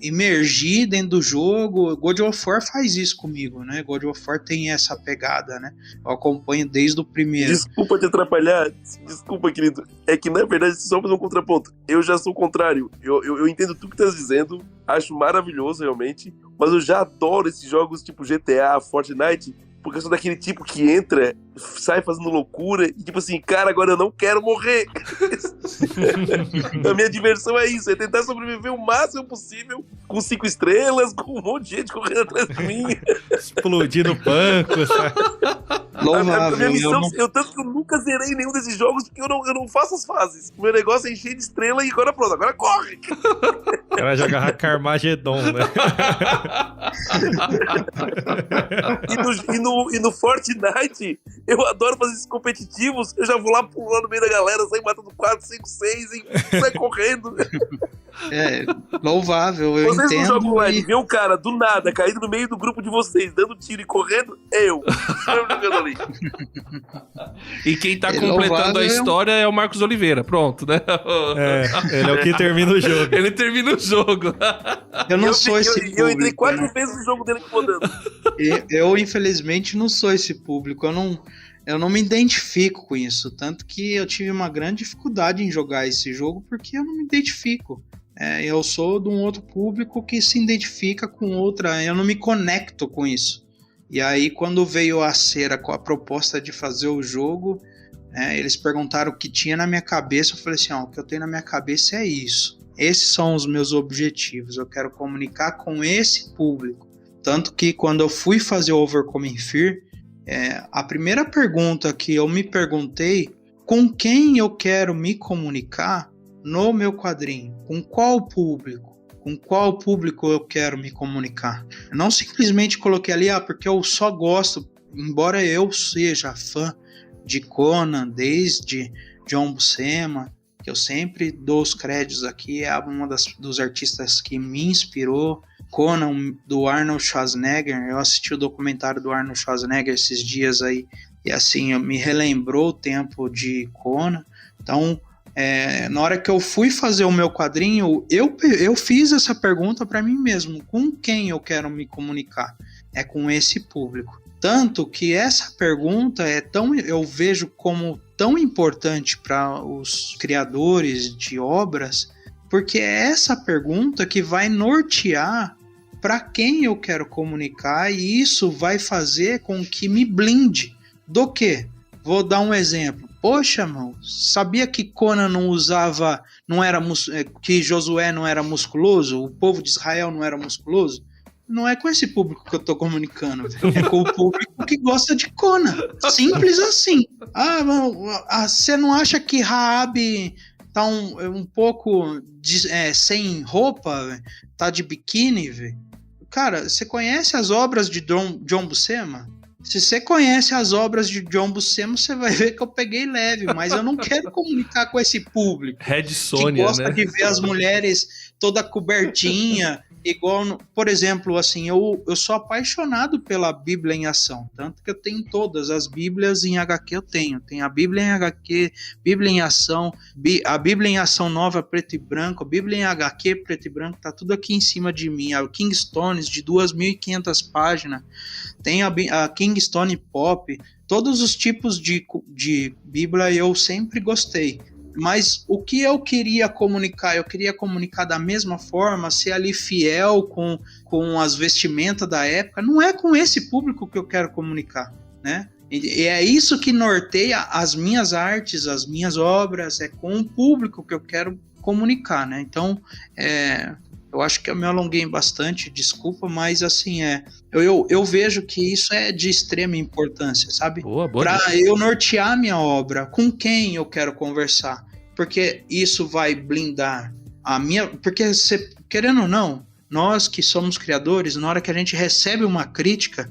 imergir dentro do jogo. God of War faz isso comigo, né? God of War tem essa pegada, né? Eu acompanho desde o primeiro. Desculpa te atrapalhar, desculpa, querido. É que, na verdade, só fazer um contraponto. Eu já sou o contrário. Eu entendo tudo que tu tá dizendo, acho maravilhoso, realmente, mas eu já adoro esses jogos tipo GTA, Fortnite, porque eu sou daquele tipo que entra, sai fazendo loucura e tipo assim, cara, agora eu não quero morrer. A minha diversão é isso, é tentar sobreviver o máximo possível, com 5 estrelas, com um monte de gente correndo atrás de mim. Explodindo banco, sabe? A minha missão, tanto que eu nunca zerei nenhum desses jogos, porque eu não faço as fases. O meu negócio é encher de estrela e agora pronto, agora corre! O cara joga Carmageddon, né? E no Fortnite, eu adoro fazer esses competitivos, eu já vou lá pulando no meio da galera, sair matando 4, 5, 6 e sai correndo. É, louvável, eu vocês entendo. Vocês não jogam online, vê um cara do nada caído no meio do grupo de vocês, dando tiro e correndo, eu jogando ali. E quem tá completando a história é o Marcos Oliveira, pronto, né? Ele é o que termina o jogo. Ele termina o jogo. Eu não sou esse público. Eu entrei 4 vezes no jogo dele rodando. Eu, infelizmente, não sou esse público. Eu não me identifico com isso. Tanto que eu tive uma grande dificuldade em jogar esse jogo porque eu não me identifico. Eu sou de um outro público que se identifica com outra. Eu não me conecto com isso. E aí, quando veio a Cera com a proposta de fazer o jogo, eles perguntaram o que tinha na minha cabeça. Eu falei assim, o que eu tenho na minha cabeça é isso. Esses são os meus objetivos. Eu quero comunicar com esse público. Tanto que quando eu fui fazer o Overcoming Fear, a primeira pergunta que eu me perguntei, com quem eu quero me comunicar no meu quadrinho? Com qual público? Com qual público eu quero me comunicar? Eu não simplesmente coloquei ali, porque eu só gosto, embora eu seja fã de Conan, desde John Buscema, que eu sempre dou os créditos aqui, é uma dos artistas que me inspirou. Conan, do Arnold Schwarzenegger, eu assisti o documentário do Arnold Schwarzenegger esses dias aí, e assim, me relembrou o tempo de Conan. Então, na hora que eu fui fazer o meu quadrinho, eu fiz essa pergunta para mim mesmo, com quem eu quero me comunicar? É com esse público. Tanto que essa pergunta eu vejo como tão importante para os criadores de obras, porque é essa pergunta que vai nortear para quem eu quero comunicar, e isso vai fazer com que me blinde. Do quê? Vou dar um exemplo. Poxa, mano, sabia que Conan que Josué não era musculoso? O povo de Israel não era musculoso? Não é com esse público que eu tô comunicando, é com o público que gosta de Conan. Simples assim. Você não acha que Raabe tá um pouco sem roupa, véio? Tá de biquíni, velho? Cara, você conhece as obras de John Buscema? Se você conhece as obras de John Buscema, você vai ver que eu peguei leve, mas eu não quero comunicar com esse público. Red Sonja, que gosta de ver as mulheres toda cobertinha, igual, por exemplo, assim, eu sou apaixonado pela Bíblia em ação, tanto que eu tenho todas as Bíblias em HQ, eu tenho a Bíblia em HQ, Bíblia em ação, a Bíblia em ação nova preto e branco, a Bíblia em HQ preto e branco, tá tudo aqui em cima de mim, a Kingstones de 2.500 páginas, tem a Kingstone Pop, todos os tipos de Bíblia eu sempre gostei. Mas o que eu queria comunicar? Eu queria comunicar da mesma forma, ser ali fiel com as vestimentas da época. Não é com esse público que eu quero comunicar, né? E é isso que norteia as minhas artes, as minhas obras, é com o público que eu quero comunicar, né? Então, eu acho que eu me alonguei bastante, desculpa, mas assim, eu vejo que isso é de extrema importância, sabe? Para eu nortear minha obra, com quem eu quero conversar, porque isso vai blindar a minha... Porque, querendo ou não, nós que somos criadores, na hora que a gente recebe uma crítica,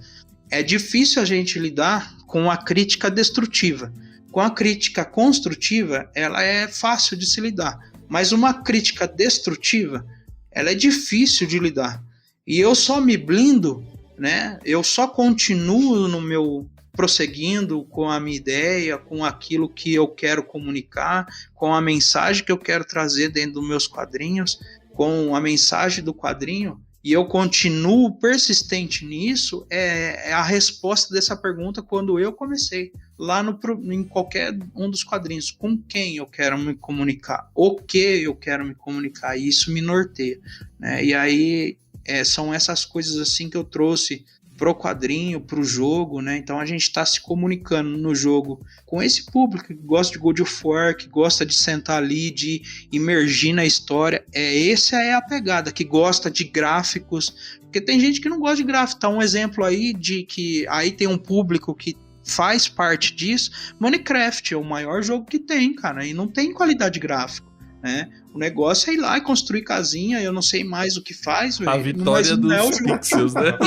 é difícil a gente lidar com a crítica destrutiva. Com a crítica construtiva, ela é fácil de se lidar. Mas uma crítica destrutiva, ela é difícil de lidar. E eu só me blindo, né? Eu só continuo no meu prosseguindo com a minha ideia, com aquilo que eu quero comunicar, com a mensagem que eu quero trazer dentro dos meus quadrinhos, com a mensagem do quadrinho, e eu continuo persistente nisso, é a resposta dessa pergunta quando eu comecei, lá em qualquer um dos quadrinhos, com quem eu quero me comunicar, o que eu quero me comunicar, e isso me norteia, né? E aí são essas coisas assim que eu trouxe pro quadrinho, pro jogo, né? Então a gente está se comunicando no jogo com esse público que gosta de God of War, que gosta de sentar ali, de imergir na história. Essa é a pegada, que gosta de gráficos, porque tem gente que não gosta de gráfico. Tá um exemplo aí de que aí tem um público que faz parte disso. Minecraft é o maior jogo que tem, cara, e não tem qualidade gráfica, né? O negócio é ir lá e construir casinha, eu não sei mais o que faz, velho. A vitória dos pixels, né?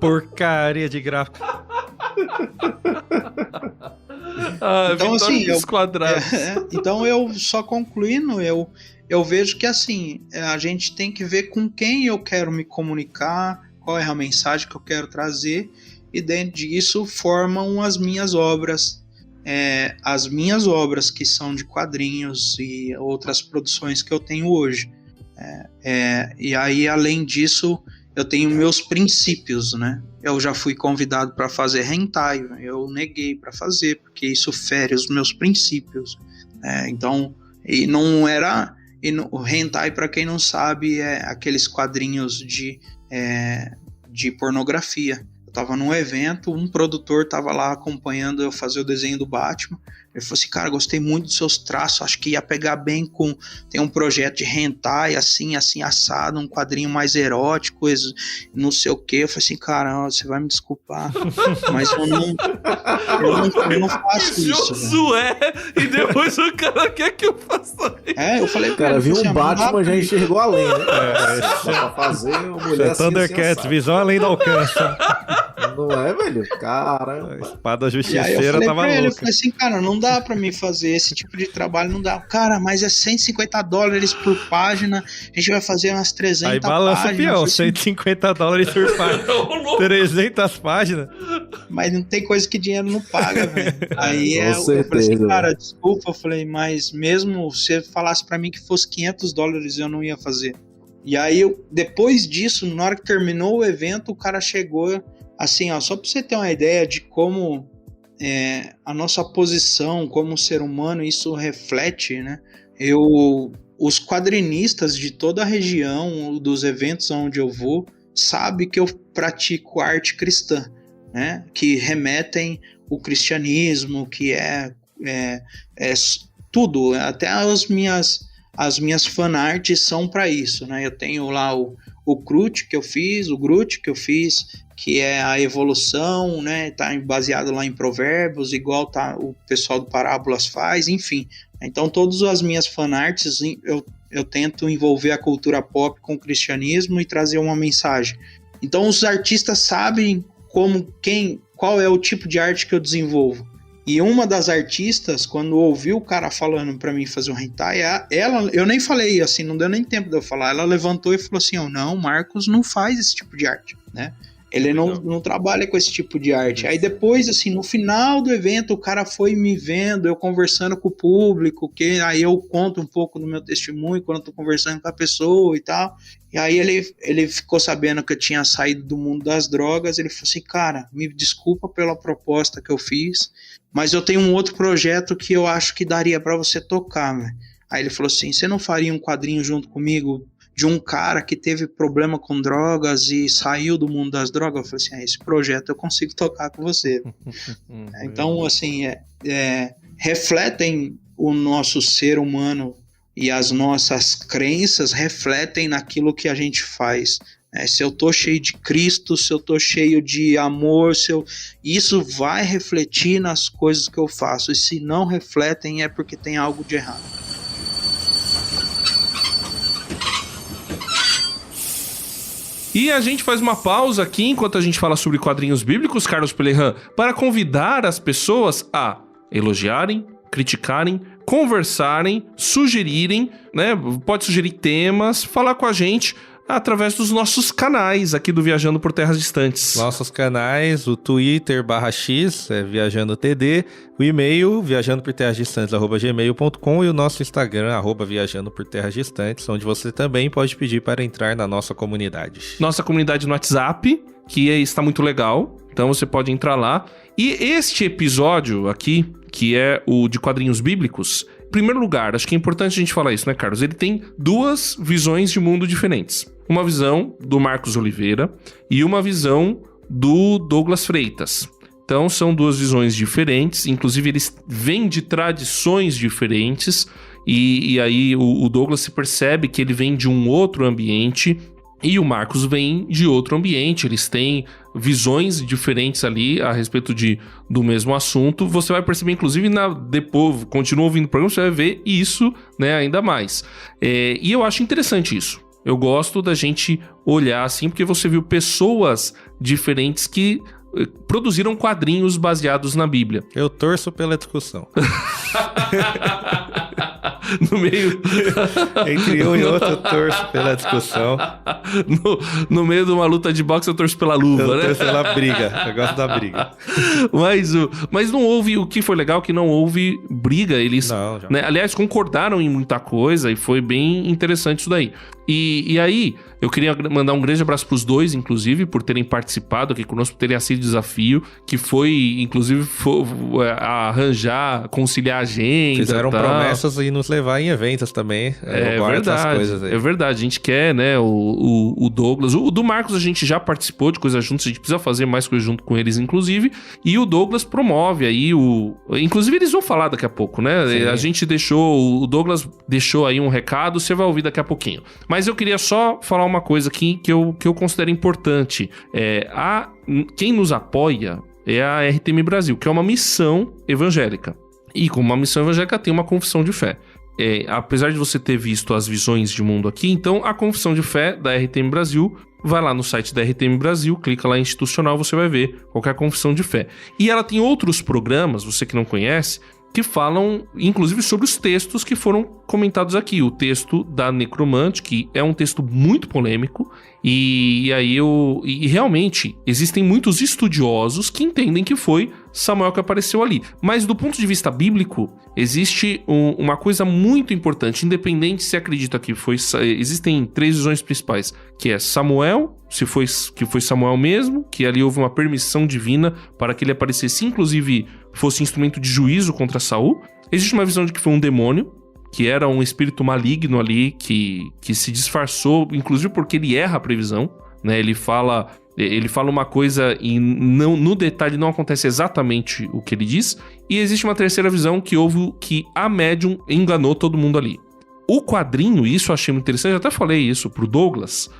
Porcaria de gráfico. Então, assim, dos quadrados. Então, eu só concluindo, eu vejo que, assim, a gente tem que ver com quem eu quero me comunicar, qual é a mensagem que eu quero trazer, e dentro disso formam as minhas obras. As minhas obras que são de quadrinhos e outras produções que eu tenho hoje. E aí, além disso, eu tenho meus princípios, né? Eu já fui convidado para fazer hentai, eu neguei para fazer, porque isso fere os meus princípios. Então, e não era... o hentai, para quem não sabe, é aqueles quadrinhos de pornografia. Eu tava num evento, um produtor tava lá acompanhando eu fazer o desenho do Batman. Ele falou assim, cara, gostei muito dos seus traços, acho que ia pegar bem com... Tem um projeto de hentai, assim, assado, um quadrinho mais erótico, não sei o quê. Eu falei assim, cara, você vai me desculpar, mas eu não faço isso. Josué, e depois o cara quer que eu faça isso. Eu falei, cara, viu um Batman, já enxergou além, né? Pra fazer uma mulher assim, Thundercats, visão além do alcance. Não é, velho? Caramba. A espada E aí justiceira eu tava falei louca. assim, cara, não dá pra mim fazer esse tipo de trabalho, não dá. Cara, mas é $150 por página, a gente vai fazer umas 300 Aí balança páginas. o peão, Assim, $150 por página. 300 páginas. mas não tem coisa que dinheiro não paga, velho. Aí Com eu falei assim, certeza, cara, desculpa, eu falei, mas mesmo se você falasse pra mim que fosse $500, eu não ia fazer. E aí, depois disso, na hora que terminou o evento, o cara chegou assim, ó, só pra você ter uma ideia de como a nossa posição como ser humano, isso reflete, né? Os quadrinistas de toda a região, dos eventos onde eu vou, sabem que eu pratico arte cristã, né? Que remetem o cristianismo, que é tudo, até as minhas fanarts são para isso, né? Eu tenho lá o Groot que eu fiz, que é a evolução, né? Tá baseado lá em Provérbios, igual o pessoal do Parábolas faz, enfim. Então, todas as minhas fanarts, eu tento envolver a cultura pop com o cristianismo e trazer uma mensagem. Então, os artistas sabem qual é o tipo de arte que eu desenvolvo. E uma das artistas, quando ouviu o cara falando pra mim fazer um hentai, eu nem falei assim, não deu nem tempo de eu falar. Ela levantou e falou assim, não, Marcos não faz esse tipo de arte, né? Ele não trabalha com esse tipo de arte. Aí depois, assim, no final do evento, o cara foi me vendo, eu conversando com o público, que aí eu conto um pouco do meu testemunho, quando eu tô conversando com a pessoa e tal. E aí ele ficou sabendo que eu tinha saído do mundo das drogas, ele falou assim, cara, me desculpa pela proposta que eu fiz, mas eu tenho um outro projeto que eu acho que daria pra você tocar, né? Aí ele falou assim, você não faria um quadrinho junto comigo de um cara que teve problema com drogas e saiu do mundo das drogas? Eu falei assim, esse projeto eu consigo tocar com você. Então, assim, refletem o nosso ser humano e as nossas crenças refletem naquilo que a gente faz. Se eu tô cheio de Cristo, se eu tô cheio de amor, isso vai refletir nas coisas que eu faço. E se não refletem, é porque tem algo de errado. E a gente faz uma pausa aqui enquanto a gente fala sobre quadrinhos bíblicos, Carlos Pelerran, para convidar as pessoas a elogiarem, criticarem, conversarem, sugerirem, né? Pode sugerir temas, falar com a gente através dos nossos canais aqui do Viajando por Terras Distantes. Nossos canais, o Twitter /X, ViajandoTD, o e-mail, viajandoporterrasdistantes@gmail.com e o nosso Instagram, @viajandoporterrasdistantes, onde você também pode pedir para entrar na nossa comunidade. Nossa comunidade no WhatsApp, que está muito legal, então você pode entrar lá. E este episódio aqui, que é o de quadrinhos bíblicos, em primeiro lugar, acho que é importante a gente falar isso, né, Carlos? Ele tem duas visões de mundo diferentes. Uma visão do Marcos Oliveira e uma visão do Douglas Freitas. Então, são duas visões diferentes, inclusive eles vêm de tradições diferentes, e aí o Douglas se percebe que ele vem de um outro ambiente, e o Marcos vem de outro ambiente, eles têm visões diferentes ali a respeito do mesmo assunto. Você vai perceber, inclusive, depois, continua ouvindo o programa, você vai ver isso, né, ainda mais. E eu acho interessante isso. Eu gosto da gente olhar assim, porque você viu pessoas diferentes que produziram quadrinhos baseados na Bíblia. Eu torço pela discussão. No meio... Entre um e outro, eu torço pela discussão. No meio de uma luta de boxe, eu torço pela luva, né? Eu torço pela briga. Eu gosto da briga. Mas não houve... O que foi legal que não houve briga. Eles, não, né, aliás, concordaram em muita coisa e foi bem interessante isso daí. E aí, eu queria mandar um grande abraço pros dois, inclusive, por terem participado aqui conosco, por terem aceito o desafio, que foi, inclusive, conciliar a agenda. Fizeram promessas e nos levar em eventos também. É verdade, coisas aí. É verdade. A gente quer, né, o Douglas. O do Marcos a gente já participou de coisas juntos, a gente precisa fazer mais coisas junto com eles, inclusive. E o Douglas promove aí Inclusive, eles vão falar daqui a pouco, né? Sim. A gente o Douglas deixou aí um recado, você vai ouvir daqui a pouquinho. Mas eu queria só falar uma coisa aqui que eu considero importante. Quem nos apoia é a RTM Brasil, que é uma missão evangélica. E como uma missão evangélica tem uma confissão de fé. Apesar de você ter visto as visões de mundo aqui, então a confissão de fé da RTM Brasil, vai lá no site da RTM Brasil, clica lá em institucional, você vai ver qual que é a confissão de fé. E ela tem outros programas, você que não conhece, que falam, inclusive, sobre os textos que foram comentados aqui. O texto da Necromante, que é um texto muito polêmico, e realmente existem muitos estudiosos que entendem que foi Samuel que apareceu ali. Mas do ponto de vista bíblico, existe uma coisa muito importante, independente se acredita que foi... Existem três visões principais, que é Samuel, que foi Samuel mesmo, que ali houve uma permissão divina para que ele aparecesse, inclusive fosse instrumento de juízo contra Saul. Existe uma visão de que foi um demônio, que era um espírito maligno ali, que se disfarçou, inclusive porque ele erra a previsão, né? Ele fala uma coisa e no detalhe não acontece exatamente o que ele diz. E existe uma terceira visão que a médium enganou todo mundo ali. O quadrinho, isso eu achei muito interessante, eu até falei isso pro Douglas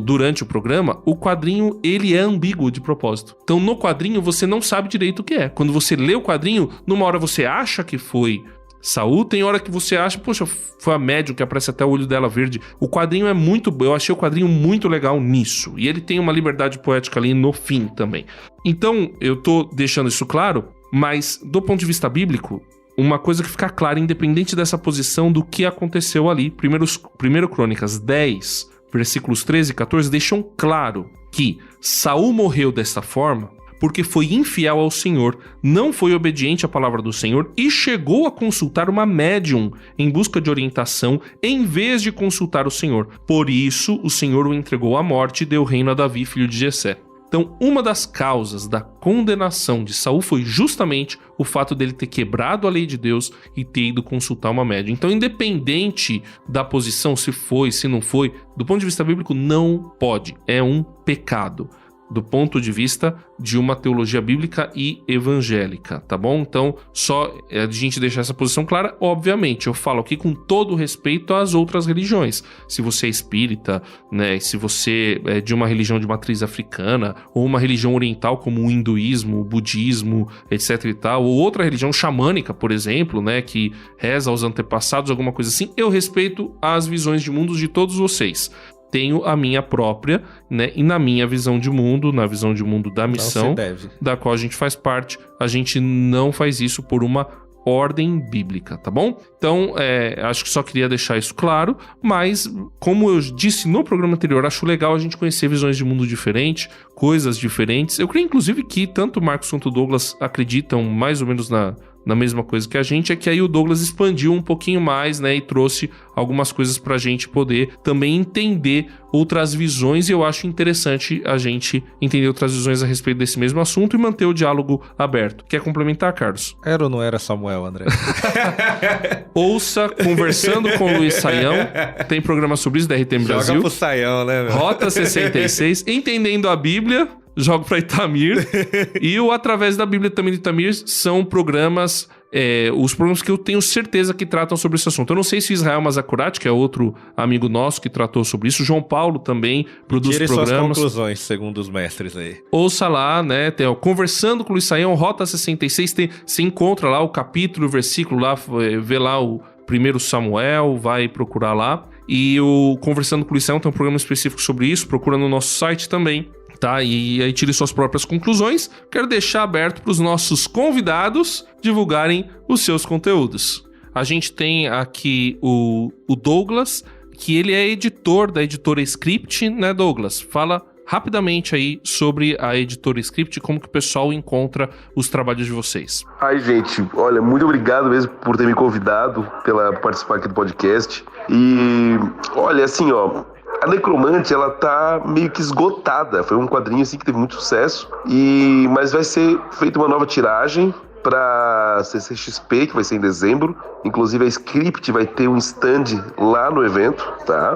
durante o programa, o quadrinho, ele é ambíguo de propósito. Então, no quadrinho, você não sabe direito o que é. Quando você lê o quadrinho, numa hora você acha que foi Saul, tem hora que você acha, poxa, foi a médium que aparece até o olho dela verde. O quadrinho é eu achei o quadrinho muito legal nisso. E ele tem uma liberdade poética ali no fim também. Então, eu tô deixando isso claro, mas do ponto de vista bíblico, uma coisa que fica clara, independente dessa posição do que aconteceu ali. Primeiro Crônicas 10, versículos 13 e 14, deixam claro que Saul morreu desta forma porque foi infiel ao Senhor, não foi obediente à palavra do Senhor e chegou a consultar uma médium em busca de orientação em vez de consultar o Senhor. Por isso, o Senhor o entregou à morte e deu reino a Davi, filho de Jessé. Então, uma das causas da condenação de Saul foi justamente o fato dele ter quebrado a lei de Deus e ter ido consultar uma médium. Então, independente da posição, se foi, se não foi, do ponto de vista bíblico, não pode. É um pecado. Do ponto de vista de uma teologia bíblica e evangélica, tá bom? Então, só a gente deixar essa posição clara, obviamente, eu falo aqui com todo respeito às outras religiões. Se você é espírita, né, se você é de uma religião de matriz africana, ou uma religião oriental como o hinduísmo, o budismo, etc e tal, ou outra religião xamânica, por exemplo, né, que reza aos antepassados, alguma coisa assim, eu respeito as visões de mundos de todos vocês. tenho a minha própria, né? E na minha visão de mundo, na visão de mundo da missão, da qual a gente faz parte, a gente não faz isso por uma ordem bíblica, tá bom? Então, acho que só queria deixar isso claro, mas como eu disse no programa anterior, acho legal a gente conhecer visões de mundo diferentes, coisas diferentes. Eu creio, inclusive, que tanto o Marcos quanto o Douglas acreditam mais ou menos na mesma coisa que a gente, é que aí o Douglas expandiu um pouquinho mais, né, e trouxe algumas coisas pra gente poder também entender outras visões, e eu acho interessante a gente entender outras visões a respeito desse mesmo assunto e manter o diálogo aberto. Quer complementar, Carlos? Era ou não era Samuel, André? Ouça Conversando com o Luiz Saião, tem programa sobre isso da RTM Brasil. Joga pro Saião, né, meu? Rota 66, Entendendo a Bíblia, jogo pra Itamir. E o Através da Bíblia também de Itamir são programas, os programas que eu tenho certeza que tratam sobre esse assunto. Eu não sei se Israel Mazacurati, que é outro amigo nosso que tratou sobre isso, João Paulo também produz programas. Tire suas conclusões, segundo os mestres aí. Ouça lá, né, tem, Conversando com o Luiz Saião, Rota 66, você encontra lá o capítulo, o versículo lá, vê lá o 1 Samuel, vai procurar lá. E o Conversando com o Luiz Saião tem um programa específico sobre isso, procura no nosso site também. Tá? E aí tire suas próprias conclusões. Quero deixar aberto para os nossos convidados divulgarem os seus conteúdos. A gente tem aqui o Douglas, que ele é editor da editora Script, né, Douglas? Fala rapidamente aí sobre a editora Script e como que o pessoal encontra os trabalhos de vocês. Ai, gente, olha, muito obrigado mesmo por ter me convidado para participar aqui do podcast. E, olha, assim, ó, a Necromante, ela tá meio que esgotada. Foi um quadrinho assim que teve muito sucesso. Mas vai ser feita uma nova tiragem para CCXP, que vai ser em dezembro. Inclusive a Script vai ter um stand lá no evento, tá?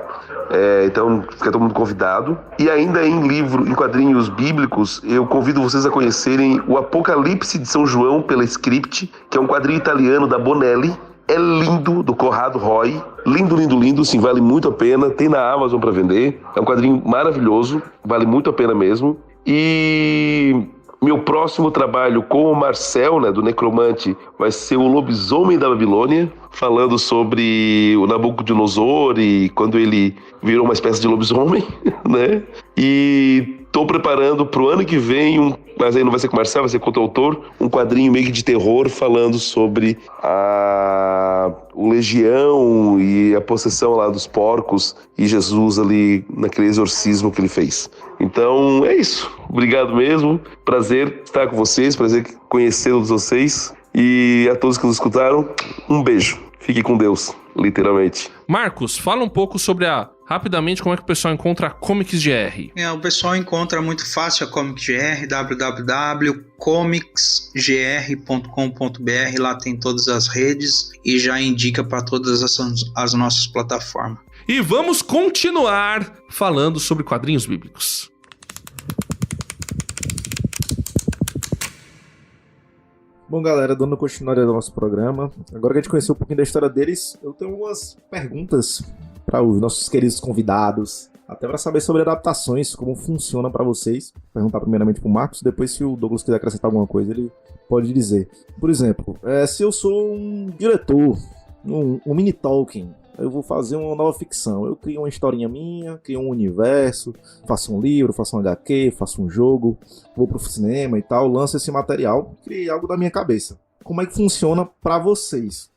Então fica todo mundo convidado. E ainda em quadrinhos bíblicos, eu convido vocês a conhecerem o Apocalipse de São João pela Script, que é um quadrinho italiano da Bonelli. É lindo, do Corrado Roy. Lindo, lindo, lindo, sim, vale muito a pena. Tem na Amazon para vender. É um quadrinho maravilhoso, vale muito a pena mesmo. E meu próximo trabalho com o Marcel, né, do Necromante, vai ser o Lobisomem da Babilônia, falando sobre o Nabucodonosor e quando ele virou uma espécie de lobisomem, né? E tô preparando pro ano que vem, mas aí não vai ser com o Marcel, vai ser com outro autor, um quadrinho meio que de terror falando sobre o Legião e a possessão lá dos porcos e Jesus ali naquele exorcismo que ele fez. Então é isso. Obrigado mesmo. Prazer estar com vocês, prazer conhecer todos vocês. E a todos que nos escutaram, um beijo. Fique com Deus, literalmente. Marcos, fala um pouco sobre rapidamente como é que o pessoal encontra a Comics GR. O pessoal encontra muito fácil a Comics GR, www.comicsgr.com.br, lá tem todas as redes e já indica para todas as nossas plataformas. E vamos continuar falando sobre quadrinhos bíblicos. Bom, galera, dando continuidade ao nosso programa, agora que a gente conheceu um pouquinho da história deles, eu tenho algumas perguntas para os nossos queridos convidados, até para saber sobre adaptações, como funciona para vocês. Perguntar primeiramente para o Marcos, depois se o Douglas quiser acrescentar alguma coisa, ele pode dizer. Por exemplo, se eu sou um diretor, um mini Tolkien, eu vou fazer uma nova ficção. Eu crio uma historinha minha, crio um universo, faço um livro, faço um HQ, faço um jogo, vou pro cinema e tal, lanço esse material, criei algo da minha cabeça. Como é que funciona para vocês?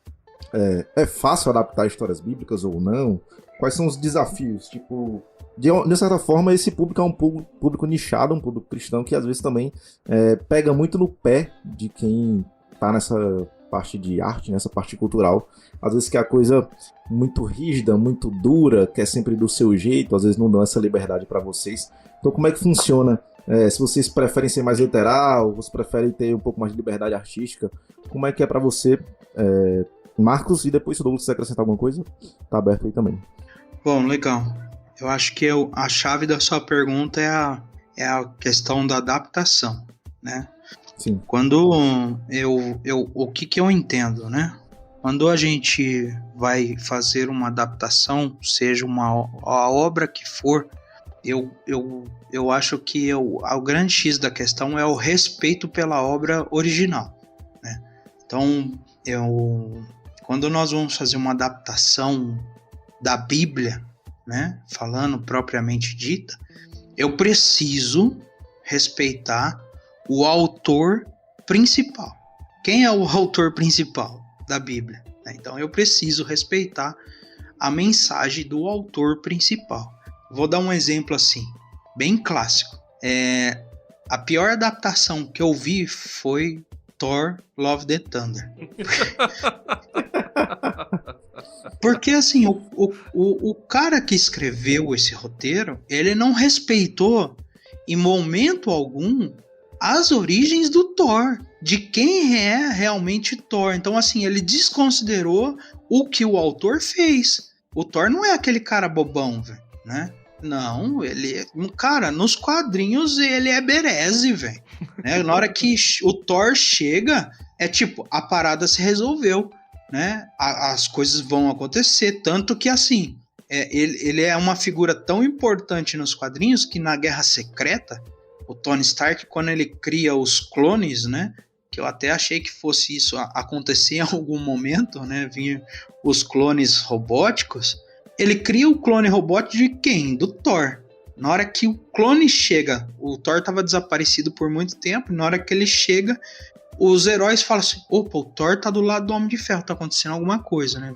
É fácil adaptar histórias bíblicas ou não? Quais são os desafios? Tipo, de certa forma, esse público é um público nichado, um público cristão que às vezes também pega muito no pé de quem tá nessa parte de arte, nessa parte cultural. Às vezes que é a coisa muito rígida, muito dura, que é sempre do seu jeito, às vezes não dão essa liberdade para vocês. Então como é que funciona? Se vocês preferem ser mais literal, vocês preferem ter um pouco mais de liberdade artística, como é que é para você, Marcos? E depois se o Douglas quiser acrescentar alguma coisa, tá aberto aí também. Bom, legal. Eu acho que a chave da sua pergunta é a questão da adaptação, né? Sim. Quando o que eu entendo, né? Quando a gente vai fazer uma adaptação, seja a obra que for, eu acho que o grande X da questão é o respeito pela obra original, né? Então, quando nós vamos fazer uma adaptação da Bíblia, né, falando propriamente dita, eu preciso respeitar o autor principal. Quem é o autor principal da Bíblia? Então eu preciso respeitar a mensagem do autor principal. Vou dar um exemplo assim, bem clássico. A pior adaptação que eu vi foi Thor Love the Thunder. Porque assim, o cara que escreveu esse roteiro, ele não respeitou em momento algum as origens do Thor, de quem é realmente Thor. Então assim, ele desconsiderou o que o autor fez. O Thor não é aquele cara bobão, velho, né? Não, ele... Cara, nos quadrinhos ele é bereze, velho. Né? Na hora que o Thor chega, é tipo, a parada se resolveu, né? As coisas vão acontecer. Tanto que, assim, ele é uma figura tão importante nos quadrinhos que na Guerra Secreta, o Tony Stark, quando ele cria os clones, né? Que eu até achei que fosse isso acontecer em algum momento, né? Vinha os clones robóticos. Ele cria o clone robótico de quem? Do Thor. Na hora que o clone chega, o Thor estava desaparecido por muito tempo, na hora que ele chega, os heróis falam assim, opa, o Thor tá do lado do Homem de Ferro, tá acontecendo alguma coisa, né?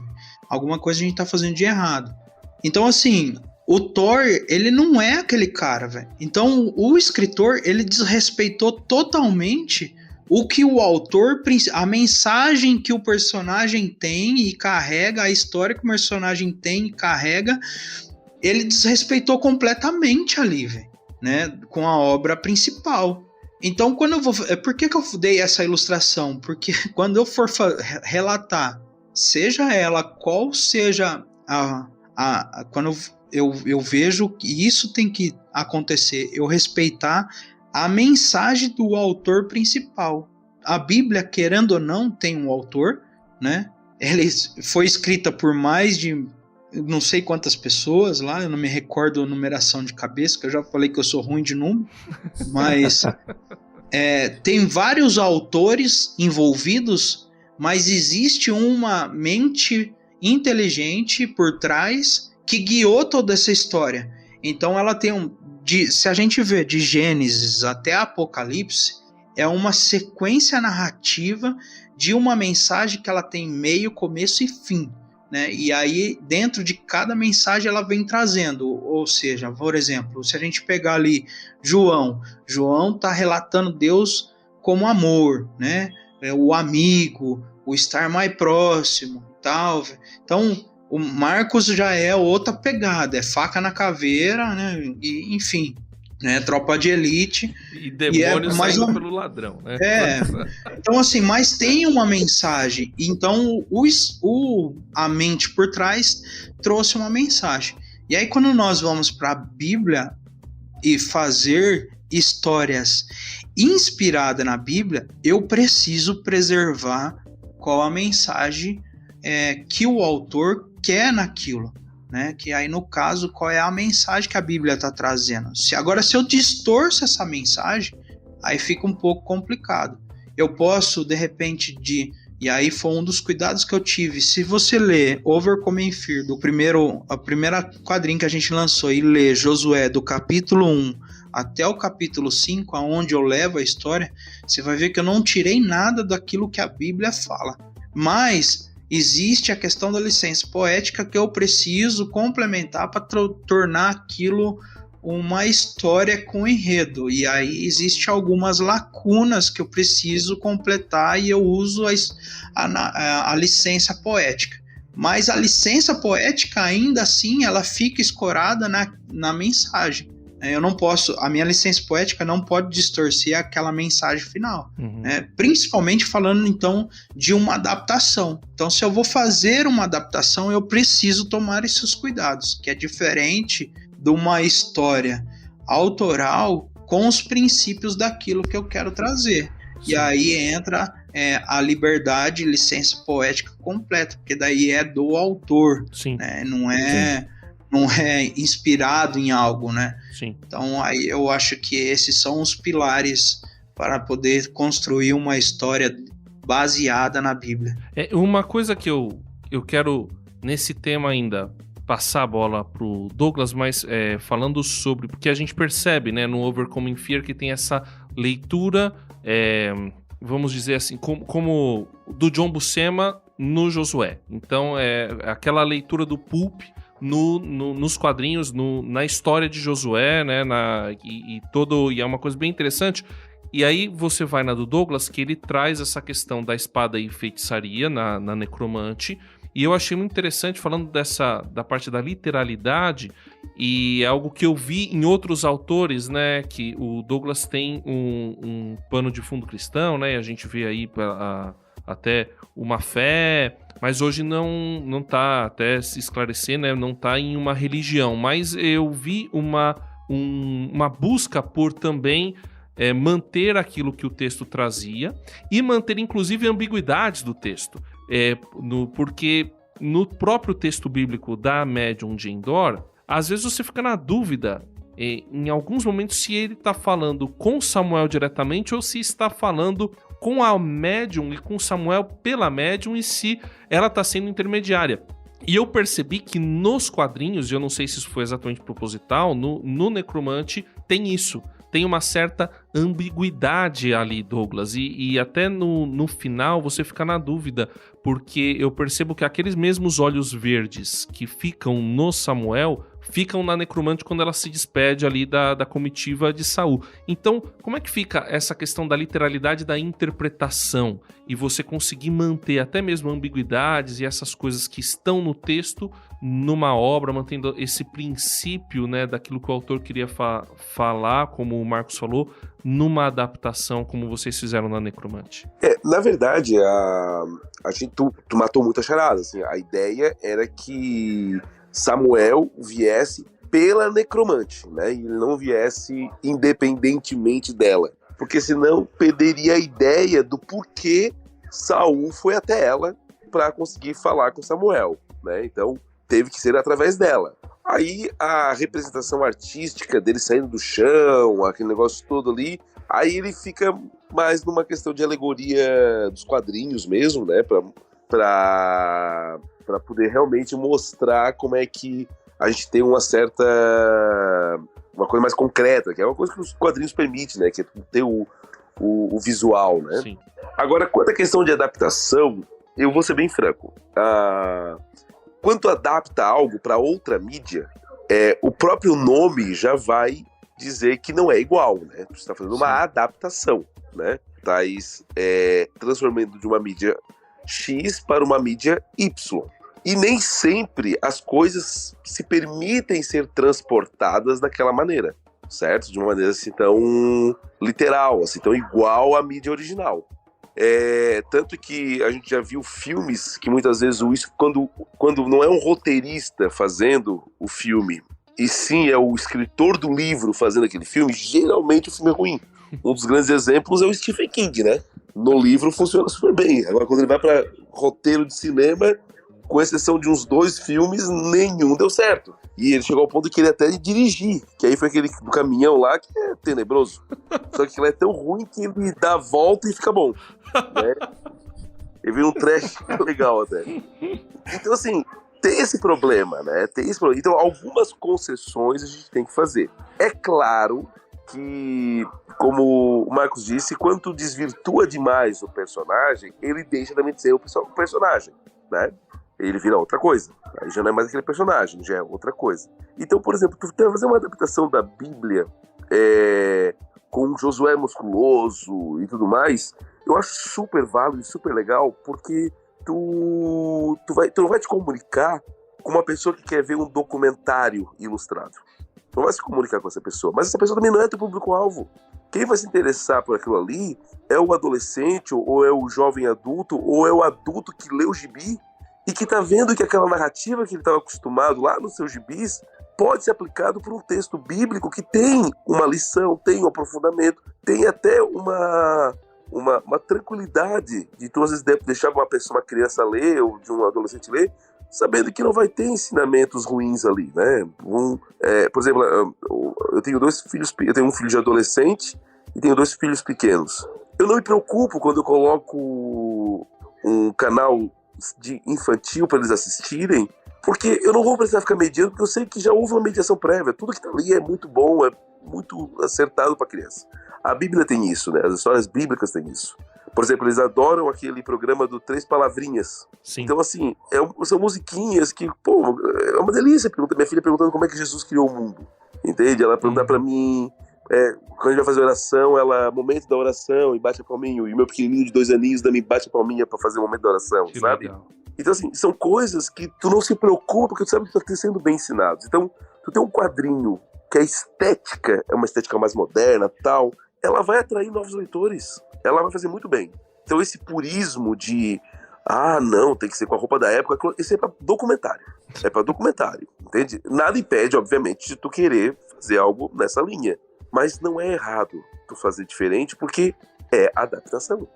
Alguma coisa a gente tá fazendo de errado. Então, assim, o Thor, ele não é aquele cara, velho. Então, o escritor, ele desrespeitou totalmente o que o autor, a mensagem que o personagem tem e carrega, a história que o personagem tem e carrega, ele desrespeitou completamente ali, velho, né, com a obra principal. Então, quando eu vou... Por que eu dei essa ilustração? Porque quando eu for relatar, seja ela qual seja quando eu vejo que isso tem que acontecer, eu respeitar a mensagem do autor principal. A Bíblia, querendo ou não, tem um autor, né? Ela foi escrita por mais de não sei quantas pessoas lá, eu não me recordo a numeração de cabeça, que eu já falei que eu sou ruim de número, mas tem vários autores envolvidos, mas existe uma mente inteligente por trás que guiou toda essa história. Então ela tem se a gente vê de Gênesis até Apocalipse, é uma sequência narrativa de uma mensagem que ela tem meio, começo e fim, né? E aí dentro de cada mensagem ela vem trazendo, ou seja, por exemplo, se a gente pegar ali João está relatando Deus como amor, né? O amigo, o estar mais próximo e tal. Então o Marcos já é outra pegada, é faca na caveira, né? E, enfim, né? Tropa de elite. E demônio saindo pelo ladrão, né? Então assim, mas tem uma mensagem. Então a mente por trás trouxe uma mensagem. E aí quando nós vamos para a Bíblia e fazer histórias inspiradas na Bíblia, eu preciso preservar qual a mensagem que o autor quer naquilo, né? Que aí no caso, qual é a mensagem que a Bíblia está trazendo. Se eu distorço essa mensagem, aí fica um pouco complicado. Eu posso, de repente, e aí foi um dos cuidados que eu tive. Se você ler Overcoming Fear, a primeira quadrinho que a gente lançou, e ler Josué do capítulo 1 até o capítulo 5, aonde eu levo a história, você vai ver que eu não tirei nada daquilo que a Bíblia fala. Mas existe a questão da licença poética que eu preciso complementar para tornar aquilo uma história com enredo. E aí existe algumas lacunas que eu preciso completar e eu uso a licença poética. Mas a licença poética, ainda assim, ela fica escorada na mensagem. Eu não posso, a minha licença poética não pode distorcer aquela mensagem final, né? Principalmente falando então de uma adaptação. Então, se eu vou fazer uma adaptação, eu preciso tomar esses cuidados, que é diferente de uma história autoral com os princípios daquilo que eu quero trazer. Sim. E aí entra a liberdade, licença poética completa, porque daí é do autor, né? Não é inspirado em algo, né? Sim. Então aí eu acho que esses são os pilares para poder construir uma história baseada na Bíblia. Uma coisa que eu quero, nesse tema ainda, passar a bola pro Douglas, mas falando sobre... Porque a gente percebe, né, no Overcoming Fear que tem essa leitura, vamos dizer assim, como do John Buscema no Josué. Então, aquela leitura do Pulp nos quadrinhos, na história de Josué, né, e é uma coisa bem interessante. E aí você vai na do Douglas, que ele traz essa questão da espada e feitiçaria na Necromante. E eu achei muito interessante, falando da parte da literalidade, e é algo que eu vi em outros autores, né, que o Douglas tem um pano de fundo cristão, né, e a gente vê aí até uma fé, mas hoje não tá, até se esclarecer, né, não tá em uma religião, mas eu vi uma busca por também manter aquilo que o texto trazia e manter inclusive ambiguidades do texto. Porque no próprio texto bíblico da médium de Endor, às vezes você fica na dúvida, em alguns momentos, se ele está falando com Samuel diretamente ou se está falando com a médium e com Samuel pela médium e se ela está sendo intermediária. E eu percebi que nos quadrinhos, e eu não sei se isso foi exatamente proposital, no Necromante tem isso. Tem uma certa ambiguidade ali, Douglas, e até no final você fica na dúvida, porque eu percebo que aqueles mesmos olhos verdes que ficam no Samuel, ficam na Necromante quando ela se despede ali da comitiva de Saul. Então, como é que fica essa questão da literalidade da interpretação, e você conseguir manter até mesmo ambiguidades e essas coisas que estão no texto numa obra, mantendo esse princípio, né, daquilo que o autor queria falar, como o Marcos falou, numa adaptação como vocês fizeram na Necromante? Na verdade, a gente tu matou muita charada, assim. A ideia era que Samuel viesse pela Necromante, né, e ele não viesse independentemente dela, porque senão perderia a ideia do porquê Saul foi até ela para conseguir falar com Samuel, né? Então teve que ser através dela. Aí a representação artística dele saindo do chão, aquele negócio todo ali, aí ele fica mais numa questão de alegoria dos quadrinhos mesmo, né? Pra poder realmente mostrar como é que a gente tem uma coisa mais concreta, que é uma coisa que os quadrinhos permitem, né? Que é ter o visual, né? Sim. Agora, quanto à questão de adaptação, eu vou ser bem franco. Quando adapta algo para outra mídia, o próprio nome já vai dizer que não é igual, né? Você está fazendo uma adaptação, né? Tá transformando de uma mídia X para uma mídia Y. E nem sempre as coisas se permitem ser transportadas daquela maneira, certo? De uma maneira assim tão literal, assim tão igual à mídia original. Tanto que a gente já viu filmes que muitas vezes quando não é um roteirista fazendo o filme, e sim é o escritor do livro fazendo aquele filme, geralmente o filme é ruim. Um dos grandes exemplos é o Stephen King, né? No livro funciona super bem. Agora, quando ele vai para roteiro de cinema, com exceção de uns 2 filmes, nenhum deu certo. E ele chegou ao ponto de querer até dirigir, que aí foi aquele do caminhão lá, que é tenebroso. Só que ele é tão ruim que ele dá a volta e fica bom, né? Ele vira um trash legal até. Então, assim, tem esse problema, né? Então, algumas concessões a gente tem que fazer. É claro que, como o Marcos disse, quando tu desvirtua demais o personagem, ele deixa também de ser o personagem, né? Ele vira outra coisa. Aí já não é mais aquele personagem, já é outra coisa. Então, por exemplo, tu vai fazer uma adaptação da Bíblia com Josué musculoso e tudo mais, eu acho super válido e super legal, porque tu não vai te comunicar com uma pessoa que quer ver um documentário ilustrado. Tu não vai se comunicar com essa pessoa, mas essa pessoa também não é teu público-alvo. Quem vai se interessar por aquilo ali é o adolescente, ou é o jovem adulto, ou é o adulto que lê o gibi e que tá vendo que aquela narrativa que ele estava acostumado lá nos seus gibis pode ser aplicado por um texto bíblico que tem uma lição, tem um aprofundamento, tem até uma tranquilidade de tu às vezes deixar uma criança ler ou de um adolescente ler, sabendo que não vai ter ensinamentos ruins ali, né? Por exemplo, eu tenho 2 filhos, eu tenho um filho de adolescente e tenho 2 filhos pequenos. Eu não me preocupo quando eu coloco um canal de infantil para eles assistirem, Porque eu não vou precisar ficar mediando, porque eu sei que já houve uma mediação prévia. Tudo que tá ali é muito bom, é muito acertado pra criança. A Bíblia tem isso, né? As histórias bíblicas têm isso. Por exemplo, eles adoram aquele programa do 3 Palavrinhas. Sim. Então, assim, são musiquinhas que, pô, é uma delícia. Minha filha perguntando como é que Jesus criou o mundo. Entende? Ela pergunta pra mim, quando a gente vai fazer oração, momento da oração, e bate a palminha. E o meu pequenininho de 2 aninhos também bate a palminha pra fazer o momento da oração, Que sabe? legal. Então, assim, são coisas que tu não se preocupa, porque tu sabe que tu tá sendo bem ensinado. Então, tu tem um quadrinho que a estética é uma estética mais moderna, tal, ela vai atrair novos leitores. Ela vai fazer muito bem. Então, esse purismo de não, tem que ser com a roupa da época, isso é pra documentário. É pra documentário, entende? Nada impede, obviamente, de tu querer fazer algo nessa linha. Mas não é errado tu fazer diferente, porque é adaptação,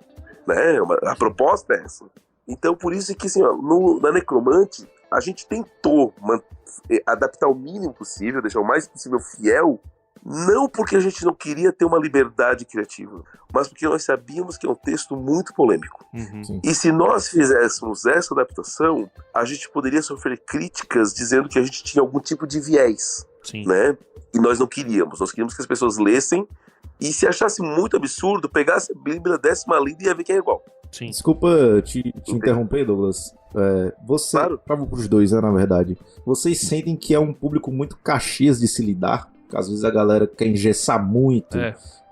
né? A proposta é essa. Então, por isso que, assim, na Necromante, a gente tentou adaptar o mínimo possível, deixar o mais possível fiel, não porque a gente não queria ter uma liberdade criativa, mas porque nós sabíamos que é um texto muito polêmico. Uhum. E se nós fizéssemos essa adaptação, a gente poderia sofrer críticas dizendo que a gente tinha algum tipo de viés, Sim. né? E nós não queríamos. Nós queríamos que as pessoas lessem e, se achasse muito absurdo, pegasse a Bíblia, desse uma lida e ia ver que é igual. Sim. Desculpa te interromper, Douglas. Você, Claro. para os dois, né, na verdade, vocês sentem que é um público muito Caxias de se lidar? Porque às vezes a galera quer engessar muito,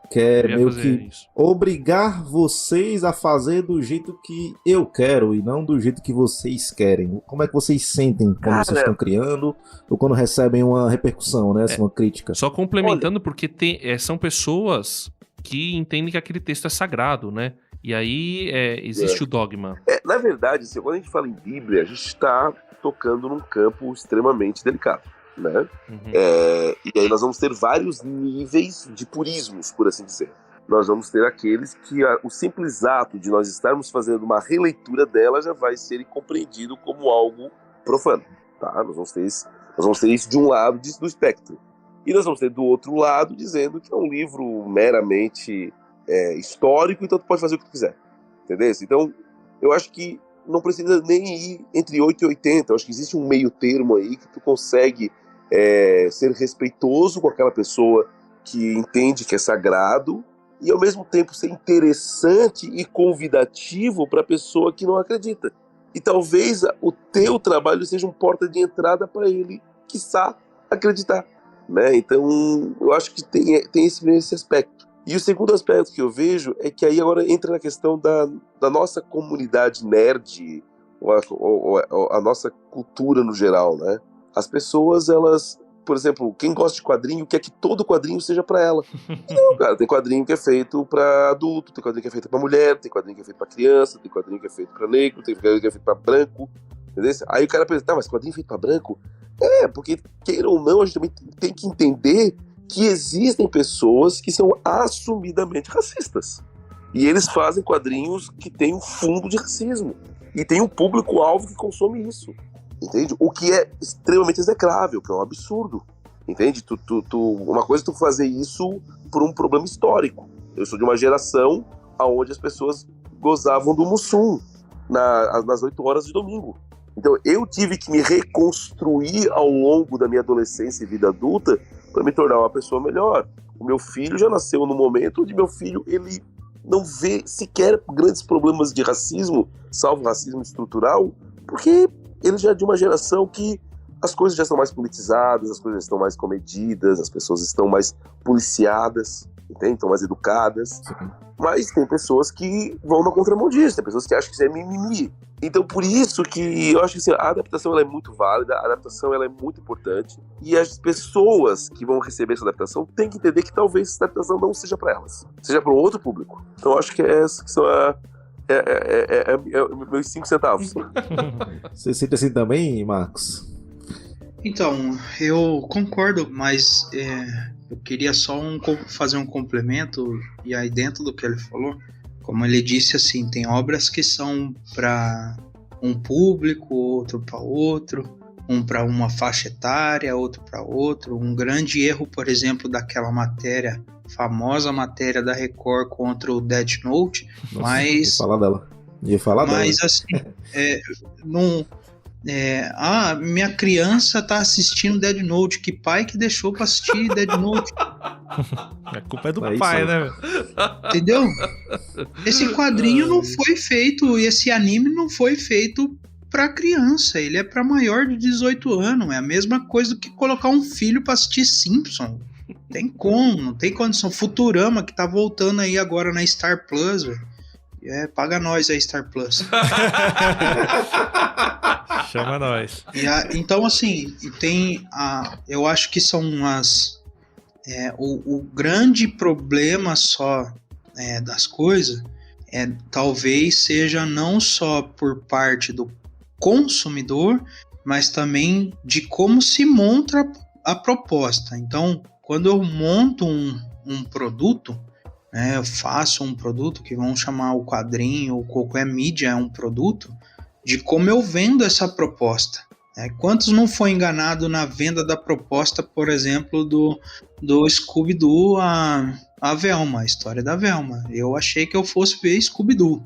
quer Queria meio fazer que isso. obrigar vocês a fazer do jeito que eu quero e não do jeito que vocês querem. Como é que vocês sentem quando vocês estão criando ou quando recebem uma repercussão, né, uma crítica? Só complementando, porque são pessoas que entendem que aquele texto é sagrado, né? E aí existe o dogma. Na verdade, assim, quando a gente fala em Bíblia, a gente está tocando num campo extremamente delicado, né? Uhum. E aí nós vamos ter vários níveis de purismos, por assim dizer. Nós vamos ter aqueles que o simples ato de nós estarmos fazendo uma releitura dela já vai ser compreendido como algo profano, tá? Nós vamos ter isso de um lado do espectro. E nós vamos ter do outro lado dizendo que é um livro meramente histórico, então tu pode fazer o que tu quiser, entendeu? Então, eu acho que não precisa nem ir entre 8 e 80, eu acho que existe um meio termo aí que tu consegue ser respeitoso com aquela pessoa que entende que é sagrado e ao mesmo tempo ser interessante e convidativo para a pessoa que não acredita. E talvez o teu trabalho seja um porta de entrada para ele, quiçá, acreditar, né? Então, eu acho que tem esse aspecto. E o segundo aspecto que eu vejo é que aí agora entra na questão da nossa comunidade nerd, ou a nossa cultura no geral, né? As pessoas, elas, por exemplo, quem gosta de quadrinho quer que todo quadrinho seja pra ela. Não, cara, tem quadrinho que é feito pra adulto, tem quadrinho que é feito pra mulher, tem quadrinho que é feito pra criança, tem quadrinho que é feito pra negro, tem quadrinho que é feito pra branco, entendeu? Aí o cara pensa, mas quadrinho feito pra branco? Porque, queira ou não, a gente também tem que entender que existem pessoas que são assumidamente racistas. E eles fazem quadrinhos que têm um fundo de racismo. E tem um público-alvo que consome isso. Entende? O que é extremamente execrável, que é um absurdo. Entende? Uma coisa é tu fazer isso por um problema histórico. Eu sou de uma geração onde as pessoas gozavam do Mussum nas 8 horas de domingo. Então eu tive que me reconstruir ao longo da minha adolescência e vida adulta para me tornar uma pessoa melhor. O meu filho já nasceu no momento onde meu filho, ele não vê sequer grandes problemas de racismo, salvo racismo estrutural, porque ele já é de uma geração que as coisas já estão mais politizadas, as coisas estão mais comedidas, as pessoas estão mais policiadas, entende? Estão mais educadas. Mas tem pessoas que vão na contramão disso, tem pessoas que acham que isso é mimimi. Então, por isso que eu acho que assim, a adaptação ela é muito válida, a adaptação ela é muito importante, e as pessoas que vão receber essa adaptação têm que entender que talvez essa adaptação não seja para elas, seja para um outro público. Então, eu acho que essa que são meus 5 centavos. Você sente assim também, Marcos? Então, eu concordo, mas eu queria só fazer um complemento, e aí dentro do que ele falou, como ele disse, assim, tem obras que são para um público, outro para outro, um para uma faixa etária, outro para outro. Um grande erro, por exemplo, daquela famosa matéria da Record contra o Death Note, Ia falar dela. Mas assim, minha criança tá assistindo Dead Note, que pai que deixou pra assistir Dead Note? A culpa é do É pai, isso, né? Entendeu? Esse quadrinho não foi feito, e esse anime não foi feito pra criança, ele é pra maior de 18 anos, é a mesma coisa do que colocar um filho pra assistir Simpson. Tem como, não tem condição. Futurama, que tá voltando aí agora na Star Plus, velho. Paga nós aí, Star Plus. Chama nós. Então, assim, eu acho que são o grande problema só das coisas talvez seja não só por parte do consumidor, mas também de como se monta a proposta. Então, quando eu monto um produto, eu faço um produto que vão chamar o quadrinho, ou qualquer mídia é um produto, de como eu vendo essa proposta. Quantos não foi enganado na venda da proposta, por exemplo, do Scooby-Doo a Velma, a história da Velma. Eu achei que eu fosse ver Scooby-Doo,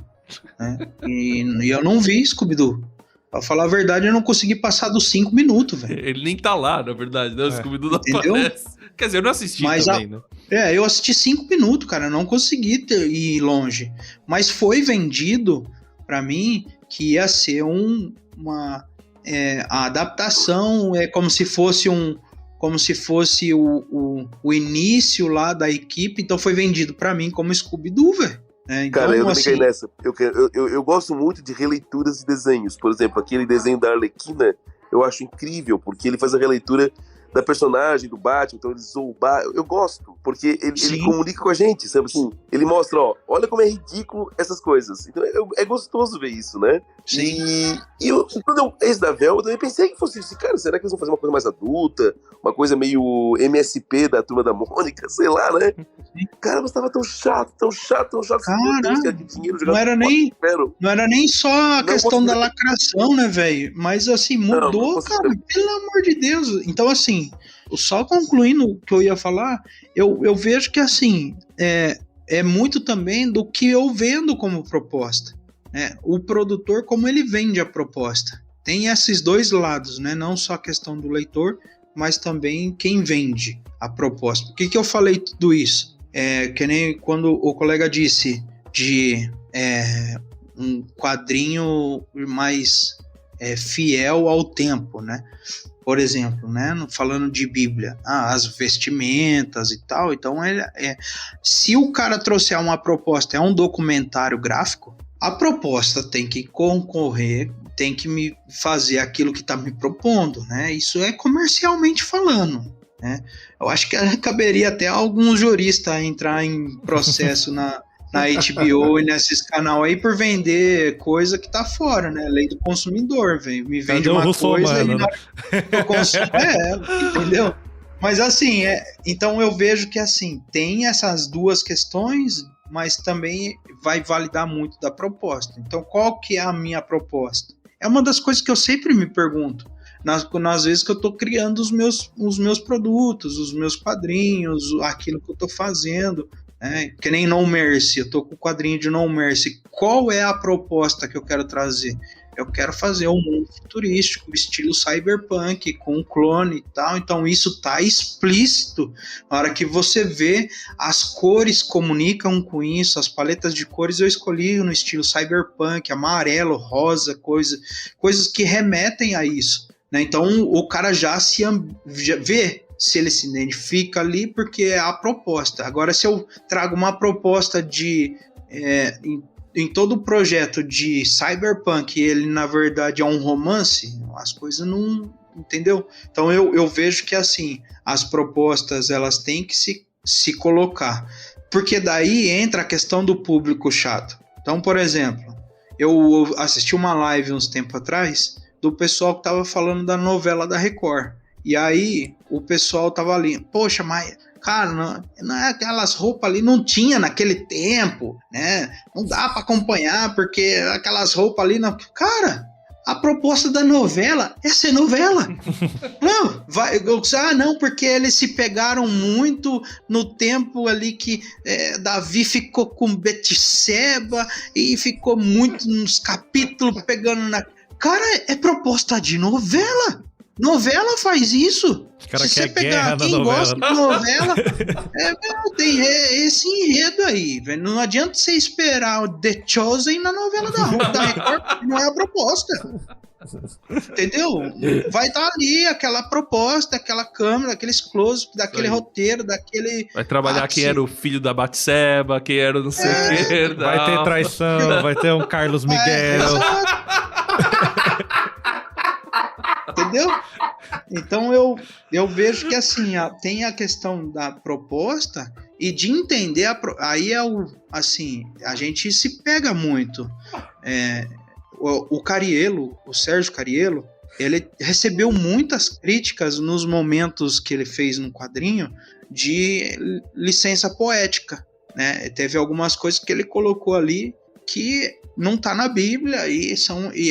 né? E eu não vi Scooby-Doo. Pra falar a verdade, eu não consegui passar dos 5 minutos, velho. Ele nem tá lá, na verdade, né? O Scooby-Doo não Entendeu? aparece. Quer dizer, eu não assisti também, né? Eu assisti 5 minutos, cara, eu não consegui ir longe. Mas foi vendido pra mim que ia ser a adaptação, como se fosse o início lá da equipe, então foi vendido pra mim como Scooby-Doo, velho. Então, cara, eu também caí nessa. Eu gosto muito de releituras de desenhos. Por exemplo, aquele desenho da Arlequina, eu acho incrível, porque ele faz a releitura da personagem, do Batman, então ele zoa o Batman. Eu gosto, porque ele comunica com a gente, sabe assim? Ele mostra, olha como é ridículo essas coisas. Então é gostoso ver isso, né? Sim. Quando esse da Velma, eu também pensei que fosse assim, cara, será que eles vão fazer uma coisa mais adulta? Uma coisa meio MSP da Turma da Mônica, sei lá, né? Cara, mas tava tão chato. Cara, não era nem só a questão da lacração, né, velho? Mas assim, mudou, cara, pelo amor de Deus. Então, assim, só concluindo o que eu ia falar, eu vejo que, assim, é muito também do que eu vendo como proposta. O produtor, como ele vende a proposta. Tem esses dois lados, né? Não só a questão do leitor, mas também quem vende a proposta. Por que eu falei tudo isso? Que nem quando o colega disse de um quadrinho mais fiel ao tempo, né? Por exemplo, né? Falando de Bíblia, as vestimentas e tal. Então, se o cara trouxer uma proposta, um documentário gráfico, a proposta tem que concorrer, tem que me fazer aquilo que está me propondo, né? Isso é comercialmente falando, né? Eu acho que caberia até alguns juristas entrar em processo na HBO e nesses canal aí por vender coisa que tá fora, né? Lei do consumidor, me vende uma coisa e eu consumo, entendeu? Mas assim, então eu vejo que assim, tem essas duas questões, mas também vai validar muito da proposta. Então, qual que é a minha proposta? É uma das coisas que eu sempre me pergunto, nas vezes que eu estou criando os meus produtos, os meus quadrinhos, aquilo que eu estou fazendo, que nem No Mercy, eu estou com o quadrinho de No Mercy. Qual é a proposta que eu quero trazer? Eu quero fazer um mundo futurístico, estilo cyberpunk, com um clone e tal. Então isso está explícito. Na hora que você vê, as cores comunicam com isso, as paletas de cores eu escolhi no estilo cyberpunk, amarelo, rosa, coisas que remetem a isso, né? Então o cara já vê se ele se identifica ali, porque é a proposta. Agora, se eu trago uma proposta em todo o projeto de cyberpunk, ele na verdade é um romance, as coisas não... Entendeu? Então eu vejo que assim, as propostas elas têm que se colocar, porque daí entra a questão do público chato. Então, por exemplo, eu assisti uma live uns tempos atrás do pessoal que tava falando da novela da Record, e aí o pessoal tava ali, poxa, mas cara, não é aquelas roupas ali, não tinha naquele tempo, né? Não dá para acompanhar, porque aquelas roupas ali... Não... Cara, a proposta da novela é ser novela. Não, porque eles se pegaram muito no tempo ali que Davi ficou com Betseba e ficou muito nos capítulos pegando na... Cara, é proposta de novela. Novela faz isso. Os caras Se você querem pegar guerra na quem novela. gosta de novela, tem esse enredo aí, velho. Não adianta você esperar o The Chosen na novela da Record, não é a proposta. Entendeu? Vai estar ali aquela proposta, aquela câmera, aqueles close, daquele roteiro, daquele... Vai trabalhar quem era o filho da Batseba, quem era não sei o quê. Vai ter traição, vai ter um Carlos Miguel. Entendeu? Então eu vejo que assim, tem a questão da proposta e de entender aí assim, a gente se pega muito. O Cariello, o Sérgio Cariello, ele recebeu muitas críticas nos momentos que ele fez no quadrinho de licença poética, né? Teve algumas coisas que ele colocou ali que não tá na Bíblia e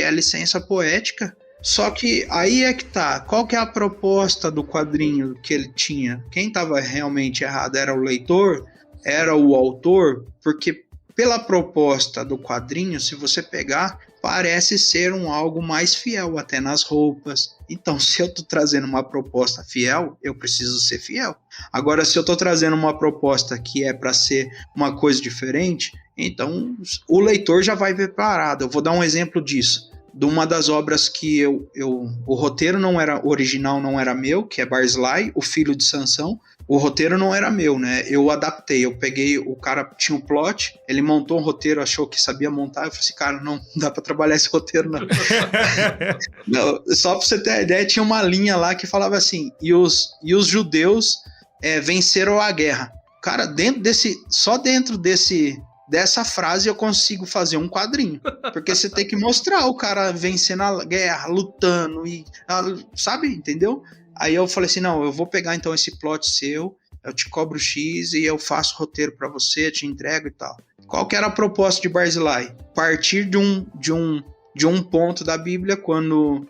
é licença poética. Só que aí é que tá, qual que é a proposta do quadrinho que ele tinha? Quem estava realmente errado era o leitor, era o autor, porque pela proposta do quadrinho, se você pegar, parece ser algo mais fiel, até nas roupas. Então, se eu tô trazendo uma proposta fiel, eu preciso ser fiel. Agora, se eu tô trazendo uma proposta que é para ser uma coisa diferente, então o leitor já vai preparado. Eu vou dar um exemplo disso. De uma das obras que o roteiro não era original, não era meu, que é Barzillai, o filho de Sansão. O roteiro não era meu, né? Eu adaptei, eu peguei, o cara tinha um plot, ele montou um roteiro, achou que sabia montar, eu falei assim, cara, não dá pra trabalhar esse roteiro, não. Não, só pra você ter a ideia, tinha uma linha lá que falava assim, e os judeus venceram a guerra. Cara, só dentro dessa frase eu consigo fazer um quadrinho, porque você tem que mostrar o cara vencendo a guerra, lutando, sabe, entendeu? Aí eu falei assim, não, eu vou pegar então esse plot seu, eu te cobro X e eu faço roteiro pra você, te entrego e tal. Qual que era a proposta de Barzillai? Partir de um ponto da Bíblia, quando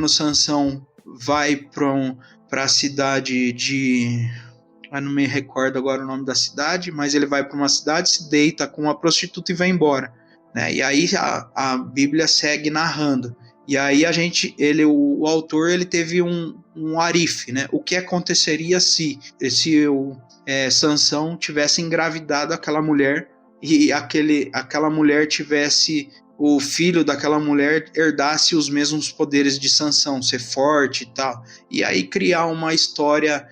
Sansão vai para a cidade de... Eu não me recordo agora o nome da cidade, mas ele vai para uma cidade, se deita com uma prostituta e vai embora, né? E aí a Bíblia segue narrando. E aí o autor, ele teve um arife, né? O que aconteceria se Sansão tivesse engravidado aquela mulher e aquela mulher tivesse, o filho daquela mulher herdasse os mesmos poderes de Sansão, ser forte e tal. E aí criar uma história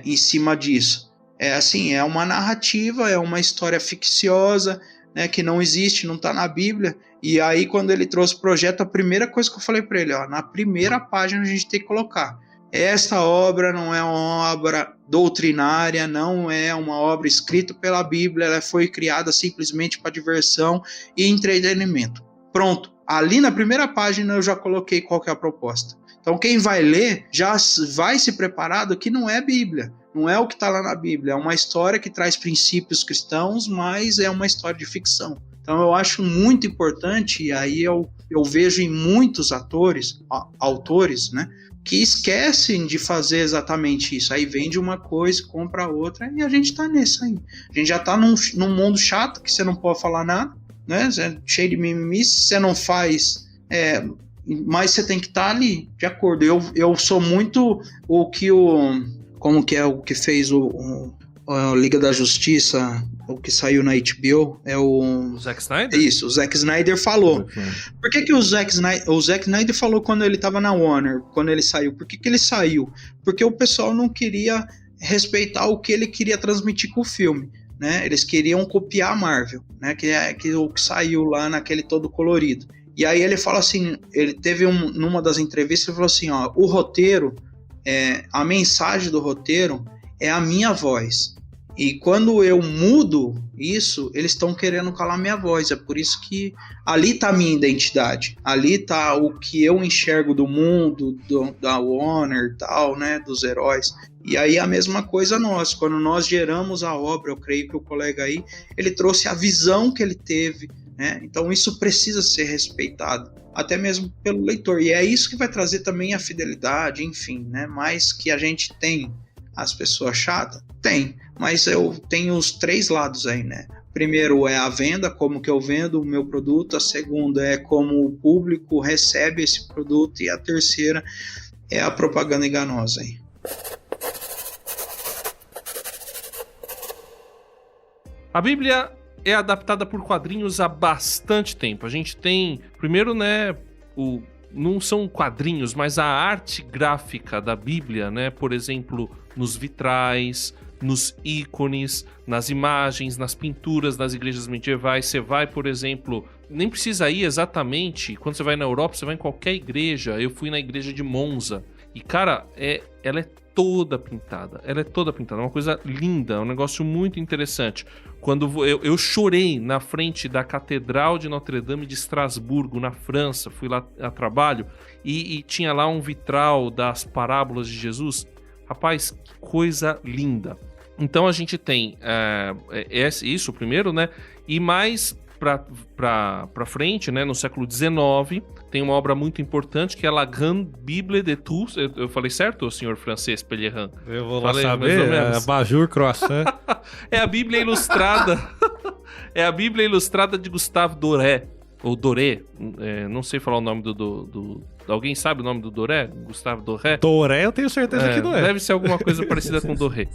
em cima disso. É uma narrativa, é uma história ficciosa, né, que não existe, não está na Bíblia. E aí, quando ele trouxe o projeto, a primeira coisa que eu falei para ele, na primeira página a gente tem que colocar: esta obra não é uma obra doutrinária, não é uma obra escrita pela Bíblia, ela foi criada simplesmente para diversão e entretenimento. Pronto, ali na primeira página eu já coloquei qual que é a proposta. Então quem vai ler já vai se preparado que não é Bíblia, não é o que está lá na Bíblia, é uma história que traz princípios cristãos, mas é uma história de ficção. Então eu acho muito importante, e aí eu vejo em muitos autores, né, que esquecem de fazer exatamente isso. Aí vende uma coisa, compra outra, e a gente tá nisso aí. A gente já tá num mundo chato, que você não pode falar nada, né, cheio de mimimi, você não faz... mas você tem que estar ali, de acordo. Eu sou muito como que é o que fez a Liga da Justiça, o que saiu na HBO, o Zack Snyder? Isso, o Zack Snyder falou. Por que o Zack Snyder falou quando ele estava na Warner, quando ele saiu? Por que ele saiu? Porque o pessoal não queria respeitar o que ele queria transmitir com o filme, né? Eles queriam copiar a Marvel, né? Que o que saiu lá naquele todo colorido. E aí ele fala assim, ele teve numa das entrevistas, ele falou assim, o roteiro, a mensagem do roteiro é a minha voz. E quando eu mudo isso, eles estão querendo calar minha voz. É por isso que ali está a minha identidade. Ali está o que eu enxergo do mundo, da Warner e tal, né, dos heróis. E aí a mesma coisa nós. Quando nós geramos a obra, eu creio que o colega aí, ele trouxe a visão que ele teve, né? Então isso precisa ser respeitado, até mesmo pelo leitor. E é isso que vai trazer também a fidelidade, enfim, né? Mas que a gente tem as pessoas chatas? Tem. Mas eu tenho os três lados aí, né? Primeiro é a venda, como que eu vendo o meu produto. A segunda é como o público recebe esse produto. E a terceira é a propaganda enganosa. Aí. A Bíblia é adaptada por quadrinhos há bastante tempo. A gente tem, primeiro, né, não são quadrinhos, mas a arte gráfica da Bíblia, né, por exemplo, nos vitrais, nos ícones, nas imagens, nas pinturas das igrejas medievais. Você vai, por exemplo, nem precisa ir exatamente, quando você vai na Europa, você vai em qualquer igreja. Eu fui na igreja de Monza e, cara, ela é toda pintada. Ela é toda pintada, é uma coisa linda, é um negócio muito interessante. Quando eu chorei na frente da Catedral de Notre-Dame de Estrasburgo, na França, fui lá a trabalho, e tinha lá um vitral das parábolas de Jesus. Rapaz, que coisa linda. Então a gente tem isso primeiro, né? E mais pra frente, né? No século XIX, tem uma obra muito importante que é La Grande Bible de Tours. Eu falei certo, senhor francês Pellerin? Eu vou lá saber, Abajur Croissant. É a Bíblia Ilustrada. É a Bíblia Ilustrada de Gustave Doré. Ou Doré, não sei falar o nome do... Alguém sabe o nome do Doré? Gustave Doré? Doré eu tenho certeza que não é. Deve ser alguma coisa parecida com Doré.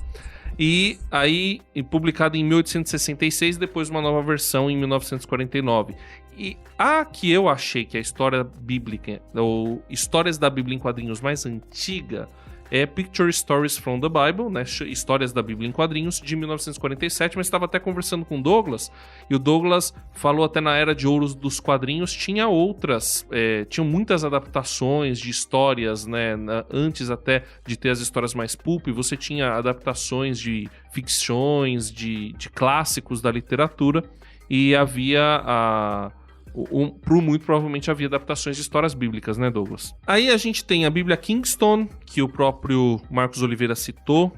E aí, publicado em 1866, depois uma nova versão em 1949. E a que eu achei que é a história bíblica, ou Histórias da Bíblia em Quadrinhos mais antiga, é Picture Stories from the Bible, né? Histórias da Bíblia em Quadrinhos, de 1947, mas estava até conversando com o Douglas, e o Douglas falou até na Era de Ouro dos quadrinhos, tinham muitas adaptações de histórias, né? Antes até de ter as histórias mais pulp, você tinha adaptações de ficções, de clássicos da literatura, e havia muito provavelmente havia adaptações de histórias bíblicas, né, Douglas? Aí a gente tem a Bíblia Kingston, que o próprio Marcos Oliveira citou,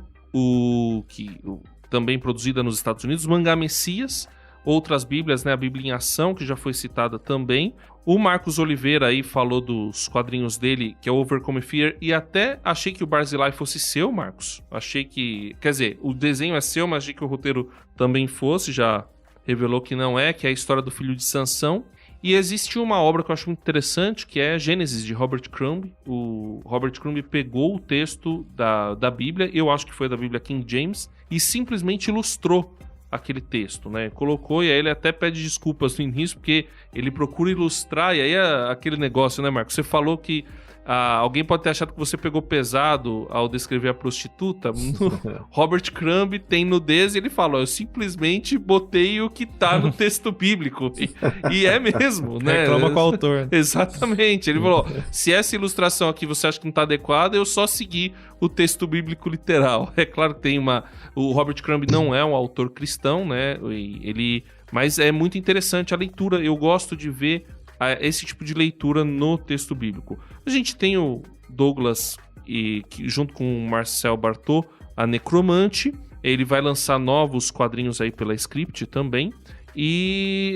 também produzida nos Estados Unidos, Mangá Messias, outras bíblias, né, a Bíblia em Ação, que já foi citada também. O Marcos Oliveira aí falou dos quadrinhos dele, que é Overcome Fear, e até achei que o Barzillai fosse seu, Marcos. Achei que... Quer dizer, o desenho é seu, mas achei que o roteiro também fosse, já revelou que não é, que é a história do filho de Sansão. E existe uma obra que eu acho muito interessante, que é Gênesis, de Robert Crumb. O Robert Crumb pegou o texto da Bíblia, eu acho que foi da Bíblia King James, e simplesmente ilustrou aquele texto, né? Colocou, e aí ele até pede desculpas no início, porque ele procura ilustrar, e aí é aquele negócio, né, Marcos? Você falou que alguém pode ter achado que você pegou pesado ao descrever a prostituta. Robert Crumb tem nudez e ele fala, eu simplesmente botei o que tá no texto bíblico. E é mesmo, né? Reclama com o autor. Exatamente. Ele falou, se essa ilustração aqui você acha que não tá adequada, eu só segui o texto bíblico literal. É claro que tem o Robert Crumb não é um autor cristão, né? Mas é muito interessante a leitura. Eu gosto de ver esse tipo de leitura no texto bíblico. A gente tem o Douglas, junto com o Marcel Barthot, a Necromante. Ele vai lançar novos quadrinhos aí pela Script também. E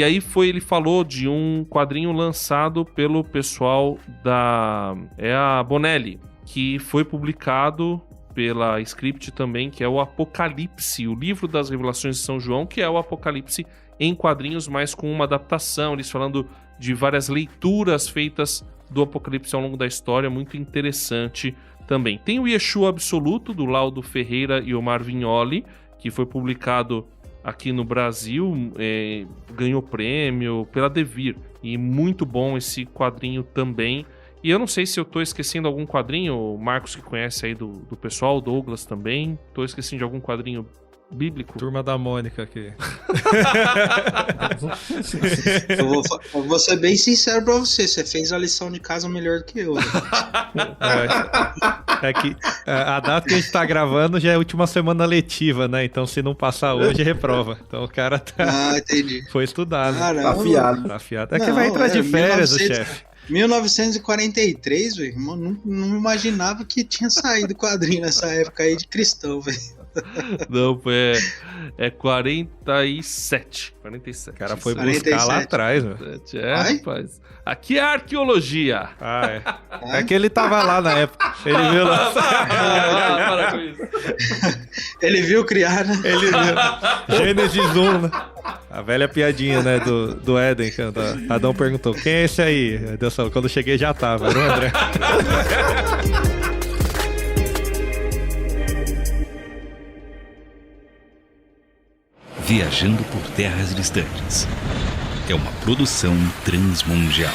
aí ele falou de um quadrinho lançado pelo pessoal a Bonelli, que foi publicado pela Script também, que é o Apocalipse, o livro das Revelações de São João, que é o Apocalipse em quadrinhos, mas com uma adaptação, eles falando de várias leituras feitas do Apocalipse ao longo da história, muito interessante também. Tem o Yeshua Absoluto, do Laudo Ferreira e Omar Vignoli, que foi publicado aqui no Brasil, ganhou prêmio pela Devir, e muito bom esse quadrinho também. E eu não sei se eu tô esquecendo algum quadrinho, o Marcos que conhece aí do pessoal, o Douglas também, tô esquecendo de algum quadrinho bíblico. Turma da Mônica aqui. Eu vou ser bem sincero pra você fez a lição de casa melhor do que eu. É que a data que a gente tá gravando já é a última semana letiva, né? Então se não passar hoje, reprova. Então o cara entendi. Foi estudar, né? Tá afiado. Tá afiado. É que vai entrar de férias, o chefe. 1943, velho. Não imaginava que tinha saído quadrinho nessa época aí de cristão, velho. Não, foi... É 47. 47. O cara foi 47. buscar lá atrás, meu. É, Ai? rapaz. Aqui é arqueologia. Ah, é. É que ele tava lá na época. Ele viu lá. Para com isso. Ele viu criar, né? Ele viu. Gênesis 1, né? A velha piadinha, né, do Éden. Que Adão perguntou, quem é esse aí? Deus falou, quando eu cheguei já tava, era o André. Viajando por terras distantes. É uma produção transmundial.